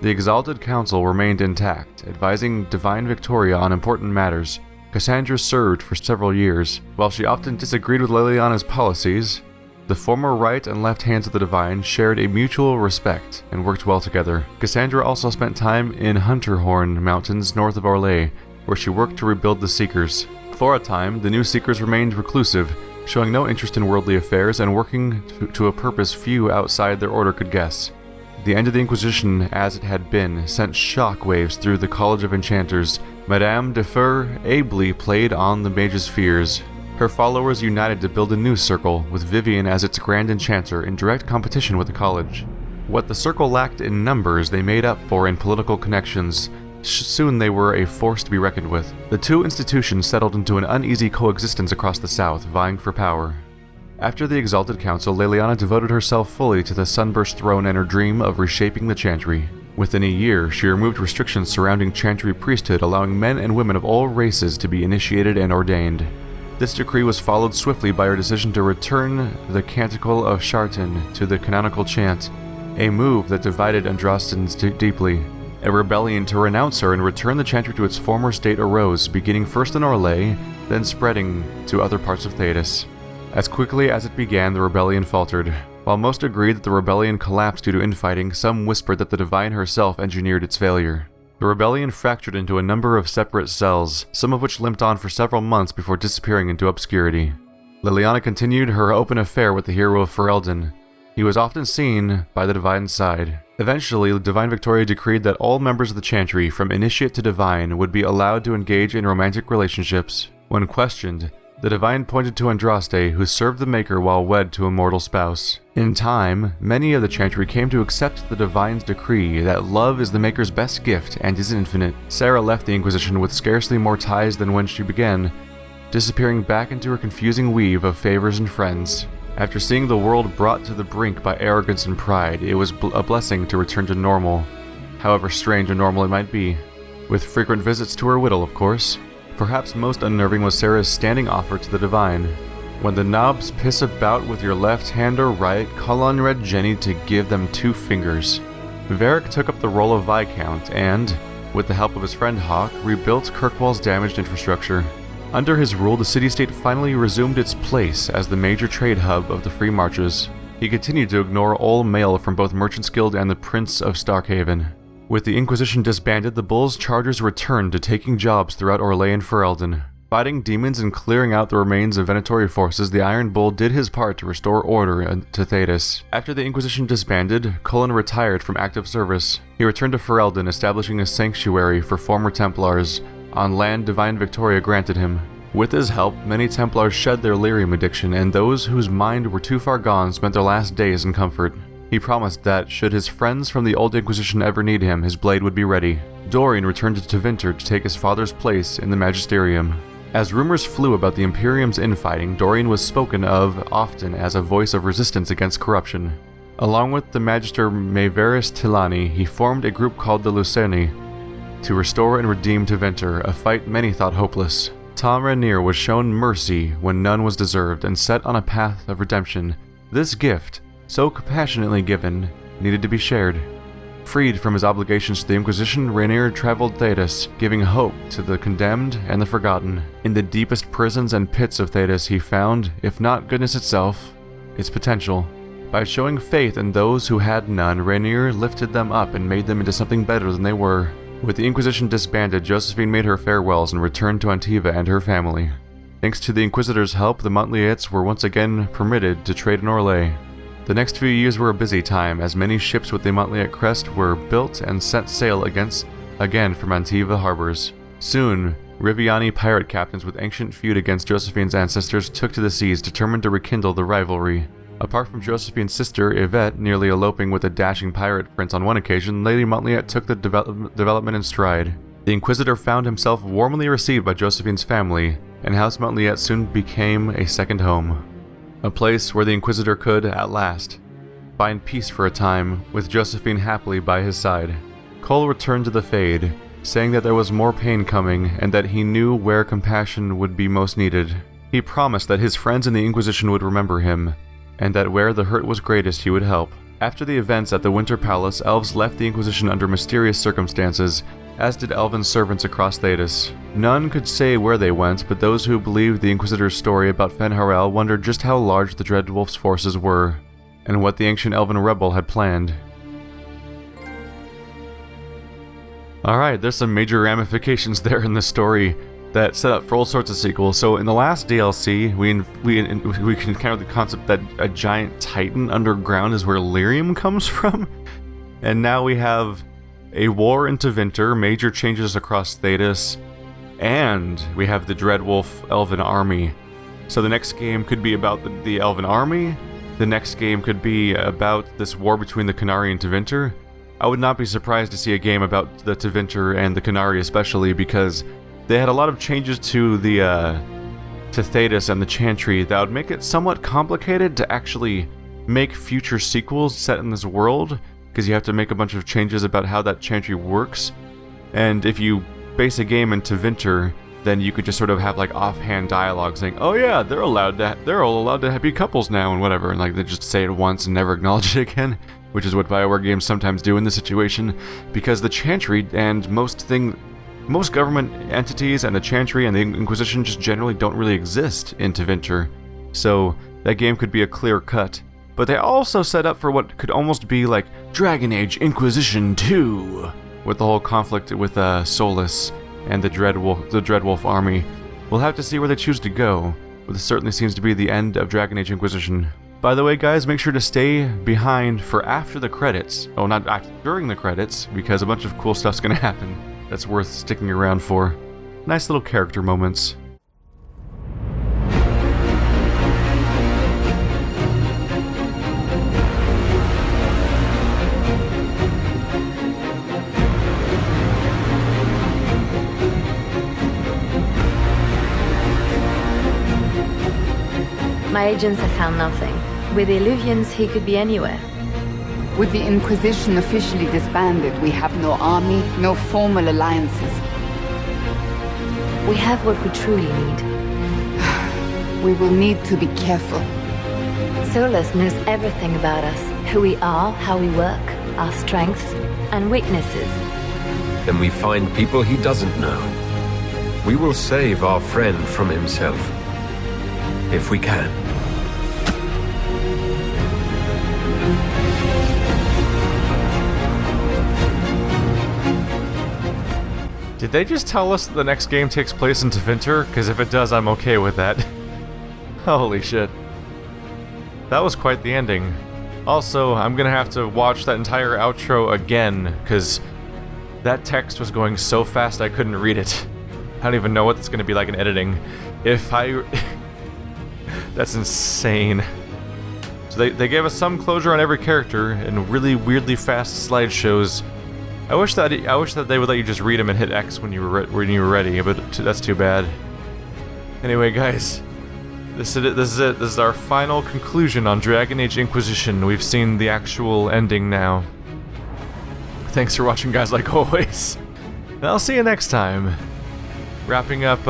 The Exalted Council remained intact, advising Divine Victoria on important matters. Cassandra served for several years. While she often disagreed with Leliana's policies, the former right and left hands of the Divine shared a mutual respect and worked well together. Cassandra also spent time in Hunterhorn Mountains north of Orlais, where she worked to rebuild the Seekers. For a time, the new Seekers remained reclusive, showing no interest in worldly affairs and working to a purpose few outside their order could guess. The end of the Inquisition, as it had been, sent shockwaves through the College of Enchanters. Madame de Fer ably played on the mage's fears. Her followers united to build a new circle, with Vivian as its Grand Enchanter in direct competition with the college. What the circle lacked in numbers, they made up for in political connections. Soon they were a force to be reckoned with. The two institutions settled into an uneasy coexistence across the south, vying for power. After the Exalted Council, Leliana devoted herself fully to the Sunburst throne and her dream of reshaping the Chantry. Within a year, she removed restrictions surrounding Chantry priesthood, allowing men and women of all races to be initiated and ordained. This decree was followed swiftly by her decision to return the Canticle of Shartan to the canonical chant. a move that divided Andrastans deeply. A rebellion to renounce her and return the Chantry to its former state arose, beginning first in Orlais, then spreading to other parts of Thedas. As quickly as it began, the rebellion faltered. While most agreed that the rebellion collapsed due to infighting, some whispered that the Divine herself engineered its failure. The rebellion fractured into a number of separate cells, some of which limped on for several months before disappearing into obscurity. Liliana continued her open affair with the hero of Ferelden. He was often seen by the Divine's side. Eventually, Divine Victoria decreed that all members of the Chantry, from Initiate to Divine, would be allowed to engage in romantic relationships. When questioned, the Divine pointed to Andraste, who served the Maker while wed to a mortal spouse. In time, many of the Chantry came to accept the Divine's decree that love is the Maker's best gift and is infinite. Sarah left the Inquisition with scarcely more ties than when she began, disappearing back into her confusing weave of favors and friends. After seeing the world brought to the brink by arrogance and pride, it was a blessing to return to normal, however strange or normal it might be. With frequent visits to her whittle, of course. Perhaps most unnerving was Sarah's standing offer to the Divine. When the knobs piss about with your left hand or right, call on Red Jenny to give them 2 fingers. Varric took up the role of Viscount and, with the help of his friend Hawke, rebuilt Kirkwall's damaged infrastructure. Under his rule, the city-state finally resumed its place as the major trade hub of the Free Marches. He continued to ignore all mail from both Merchants Guild and the Prince of Starkhaven. With the Inquisition disbanded, the Bull's chargers returned to taking jobs throughout Orlais and Ferelden. Fighting demons and clearing out the remains of Venatori forces, the Iron Bull did his part to restore order to Thedas. After the Inquisition disbanded, Cullen retired from active service. He returned to Ferelden, establishing a sanctuary for former Templars on land Divine Victoria granted him. With his help, many Templars shed their lyrium addiction, and those whose mind were too far gone spent their last days in comfort. He promised that, should his friends from the Old Inquisition ever need him, his blade would be ready. Dorian returned to Tevinter to take his father's place in the Magisterium. As rumors flew about the Imperium's infighting, Dorian was spoken of often as a voice of resistance against corruption. Along with the Magister Maevaris Tilani, he formed a group called the Lucerni to restore and redeem Tevinter, a fight many thought hopeless. Tom Rainier was shown mercy when none was deserved and set on a path of redemption. This gift, so compassionately given, needed to be shared. Freed from his obligations to the Inquisition, Rainier traveled Thedas, giving hope to the condemned and the forgotten. In the deepest prisons and pits of Thedas, he found, if not goodness itself, its potential. By showing faith in those who had none, Rainier lifted them up and made them into something better than they were. With the Inquisition disbanded, Josephine made her farewells and returned to Antiva and her family. Thanks to the Inquisitor's help, the Montliettes were once again permitted to trade in Orlais. The next few years were a busy time, as many ships with the Montliet crest were built and set sail again from Antiva harbors. Soon, Riviani pirate captains with ancient feud against Josephine's ancestors took to the seas, determined to rekindle the rivalry. Apart from Josephine's sister, Yvette, nearly eloping with a dashing pirate prince on one occasion, Lady Montliet took the development in stride. The Inquisitor found himself warmly received by Josephine's family, and House Montliet soon became a second home. A place where the Inquisitor could, at last, find peace for a time, with Josephine happily by his side. Cole returned to the Fade, saying that there was more pain coming, and that he knew where compassion would be most needed. He promised that his friends in the Inquisition would remember him, and that where the hurt was greatest he would help. After the events at the Winter Palace, elves left the Inquisition under mysterious circumstances, as did elven servants across Thedas. None could say where they went, but those who believed the Inquisitor's story about Fen'Harel wondered just how large the Dreadwolf's forces were, and what the ancient elven rebel had planned. Alright, there's some major ramifications there in the story that set up for all sorts of sequels. So in the last DLC, we encountered the concept that a giant titan underground is where lyrium comes from. And now we have a war in Tevinter, major changes across Thedas, and we have the Dreadwolf Elven Army. So the next game could be about the Elven Army, the next game could be about this war between the Qunari and Tevinter. I would not be surprised to see a game about the Tevinter and the Qunari especially, because they had a lot of changes to the to Thedas and the Chantry that would make it somewhat complicated to actually make future sequels set in this world, because you have to make a bunch of changes about how that Chantry works. And if you base a game in Tevinter, then you could just sort of have like offhand dialogue saying, "Oh yeah, they're all allowed to be couples now," and whatever, and like they just say it once and never acknowledge it again. which is what BioWare games sometimes do in this situation, because the Chantry and most government entities and the Chantry and the Inquisition just generally don't really exist in Tevinter, so that game could be a clear cut. But they also set up for what could almost be like Dragon Age Inquisition 2, with the whole conflict with Solus and the Dreadwolf army. We'll have to see where they choose to go, but this certainly seems to be the end of Dragon Age Inquisition. By the way, guys, make sure to stay behind for after the credits. Oh, not during the credits, because a bunch of cool stuff's gonna happen that's worth sticking around for. Nice little character moments. My agents have found nothing. With the Illuvians, he could be anywhere. With the Inquisition officially disbanded, we have no army, no formal alliances. We have what we truly need. We will need to be careful. Solus knows everything about us. Who we are, how we work, our strengths and weaknesses. Then we find people he doesn't know. We will save our friend from himself. If we can. Did they just tell us that the next game takes place in Tevinter? Because if it does, I'm okay with that. Holy shit. That was quite the ending. Also, I'm gonna have to watch that entire outro again, because that text was going so fast I couldn't read it. I don't even know what it's gonna be like in editing. That's insane. So they gave us some closure on every character and really weirdly fast slideshows. I wish that they would let you just read them and hit X when you were ready, but that's too bad. Anyway, guys, this is it. This is our final conclusion on Dragon Age Inquisition. We've seen the actual ending now. Thanks for watching, guys, like always. And I'll see you next time. Wrapping up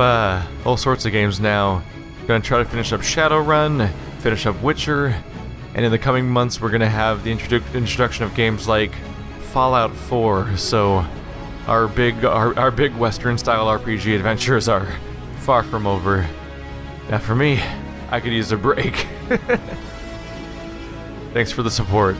all sorts of games now. Gonna try to finish up Shadowrun, finish up Witcher, and in the coming months we're gonna have the introduction of games like Fallout 4, so our big Western style RPG adventures are far from over. Now for me, I could use a break. Thanks for the support.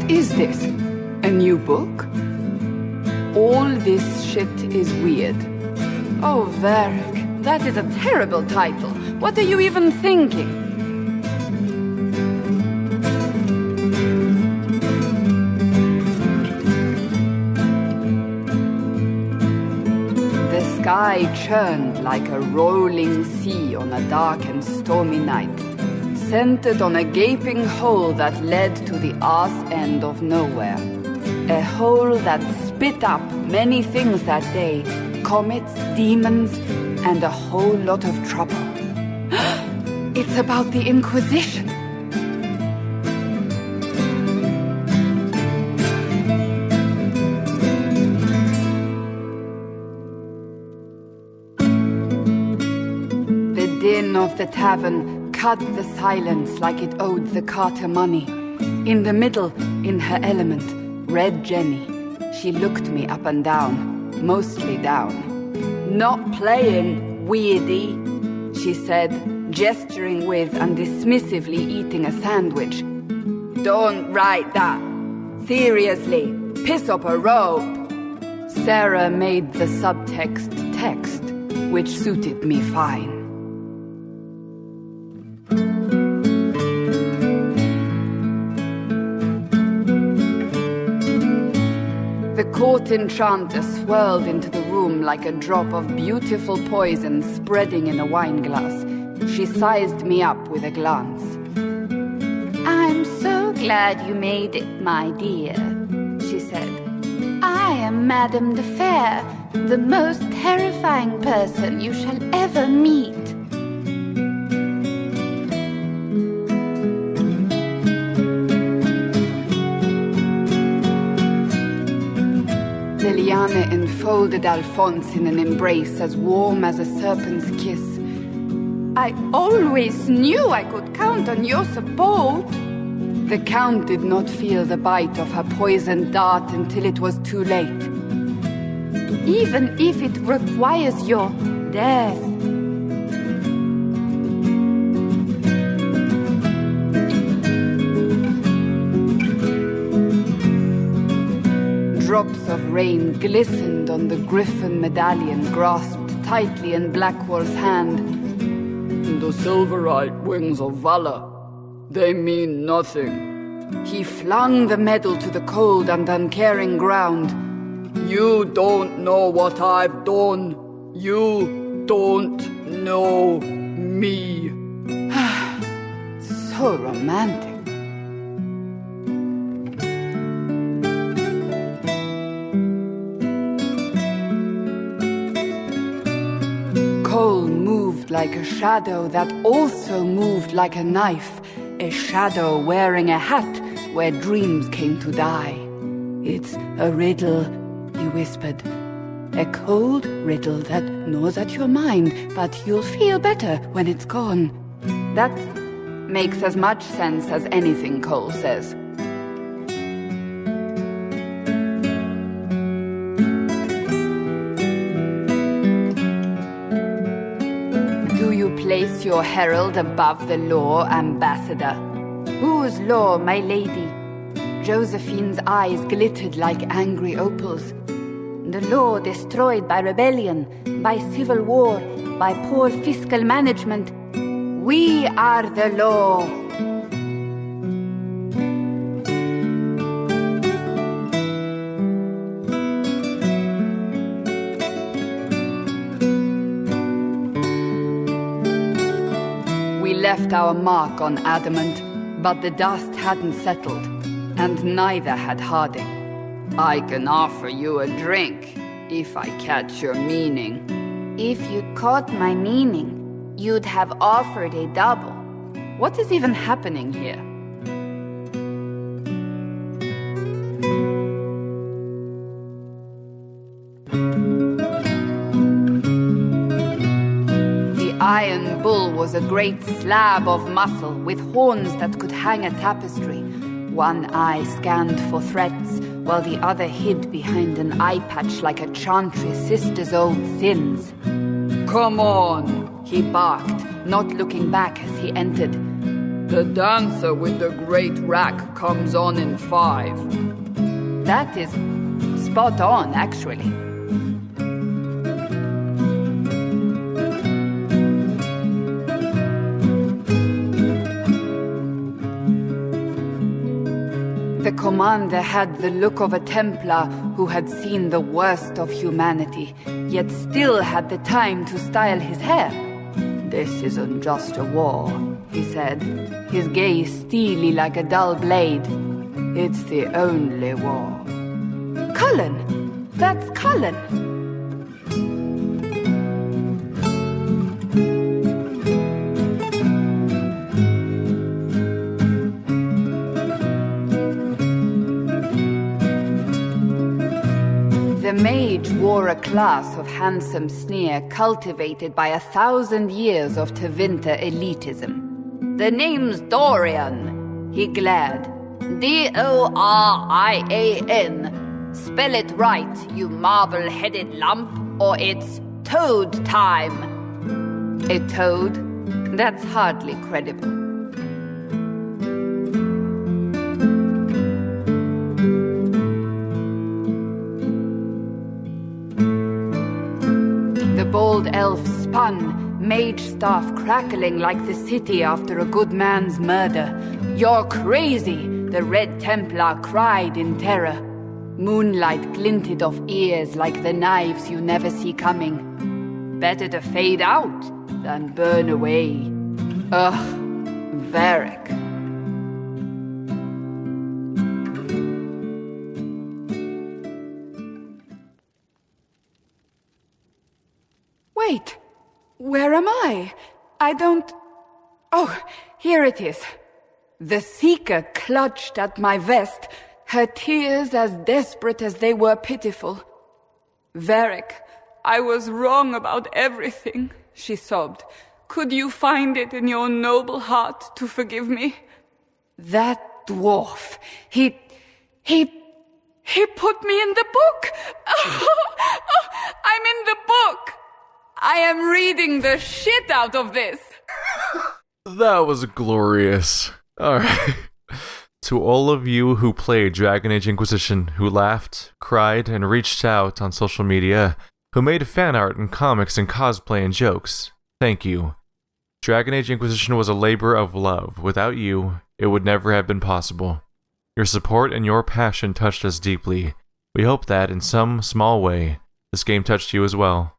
Is this a new book? All this shit is weird. Oh, Varric, that is a terrible title. What are you even thinking? The sky churned like a rolling sea on a dark and stormy night. Centered on a gaping hole that led to the arse end of nowhere. A hole that spit up many things that day. Comets, demons, and a whole lot of trouble. It's about the Inquisition. The din of the tavern cut the silence like it owed the carter money. In the middle, in her element, Red Jenny. She looked me up and down, mostly down. "Not playing, weirdy," she said, gesturing with and dismissively eating a sandwich. "Don't write that. Seriously, piss up a rope." Sarah made the subtext text, which suited me fine. The court enchanter swirled into the room like a drop of beautiful poison spreading in a wineglass. She sized me up with a glance. I'm so glad you made it, my dear, she said. I am Madame de Fair, the most terrifying person you shall ever meet. Liliana enfolded Alphonse in an embrace as warm as a serpent's kiss. I always knew I could count on your support. The Count did not feel the bite of her poisoned dart until it was too late. Even if it requires your death. Drops of rain glistened on the griffin medallion grasped tightly in Blackwall's hand. "The silverite wings of valor, they mean nothing." He flung the medal to the cold and uncaring ground. "You don't know what I've done. You don't know me." So romantic. Cole moved like a shadow that also moved like a knife, a shadow wearing a hat where dreams came to die. "It's a riddle," he whispered. "A cold riddle that gnaws at your mind, but you'll feel better when it's gone." That makes as much sense as anything Cole says. Place your herald above the law, Ambassador. Whose law, my lady? Josephine's eyes glittered like angry opals. The law destroyed by rebellion, by civil war, by poor fiscal management. We are the law. Left our mark on adamant, but the dust hadn't settled, and neither had Harding. "I can offer you a drink, if I catch your meaning." "If you caught my meaning, you'd have offered a double." What is even happening here? Iron Bull was a great slab of muscle with horns that could hang a tapestry. One eye scanned for threats, while the other hid behind an eye patch like a chantry sister's old sins. "Come on," he barked, not looking back as he entered. "The dancer with the great rack comes on in 5. That is spot on, actually. The commander had the look of a Templar who had seen the worst of humanity, yet still had the time to style his hair. "This isn't just a war," he said, his gaze steely like a dull blade. "It's the only war." "Cullen! That's Cullen!" The mage wore a class of handsome sneer cultivated by 1,000 years of Tevinter elitism. "The name's Dorian," he glared. Dorian. Spell it right, you marble-headed lump, or it's toad time. A toad? That's hardly credible. The bold elf spun, mage staff crackling like the city after a good man's murder. You're crazy, the Red Templar cried in terror. Moonlight glinted off ears like the knives you never see coming. Better to fade out than burn away. Ugh, Varric. Wait, where am I? I don't... Oh, here it is. The Seeker clutched at my vest, her tears as desperate as they were pitiful. Varric, I was wrong about everything, she sobbed. Could you find it in your noble heart to forgive me? That dwarf, he put me in the book! I'm in the book! I am reading the shit out of this! That was glorious. Alright. To all of you who played Dragon Age Inquisition, who laughed, cried, and reached out on social media, who made fan art and comics and cosplay and jokes, thank you. Dragon Age Inquisition was a labor of love. Without you, it would never have been possible. Your support and your passion touched us deeply. We hope that, in some small way, this game touched you as well.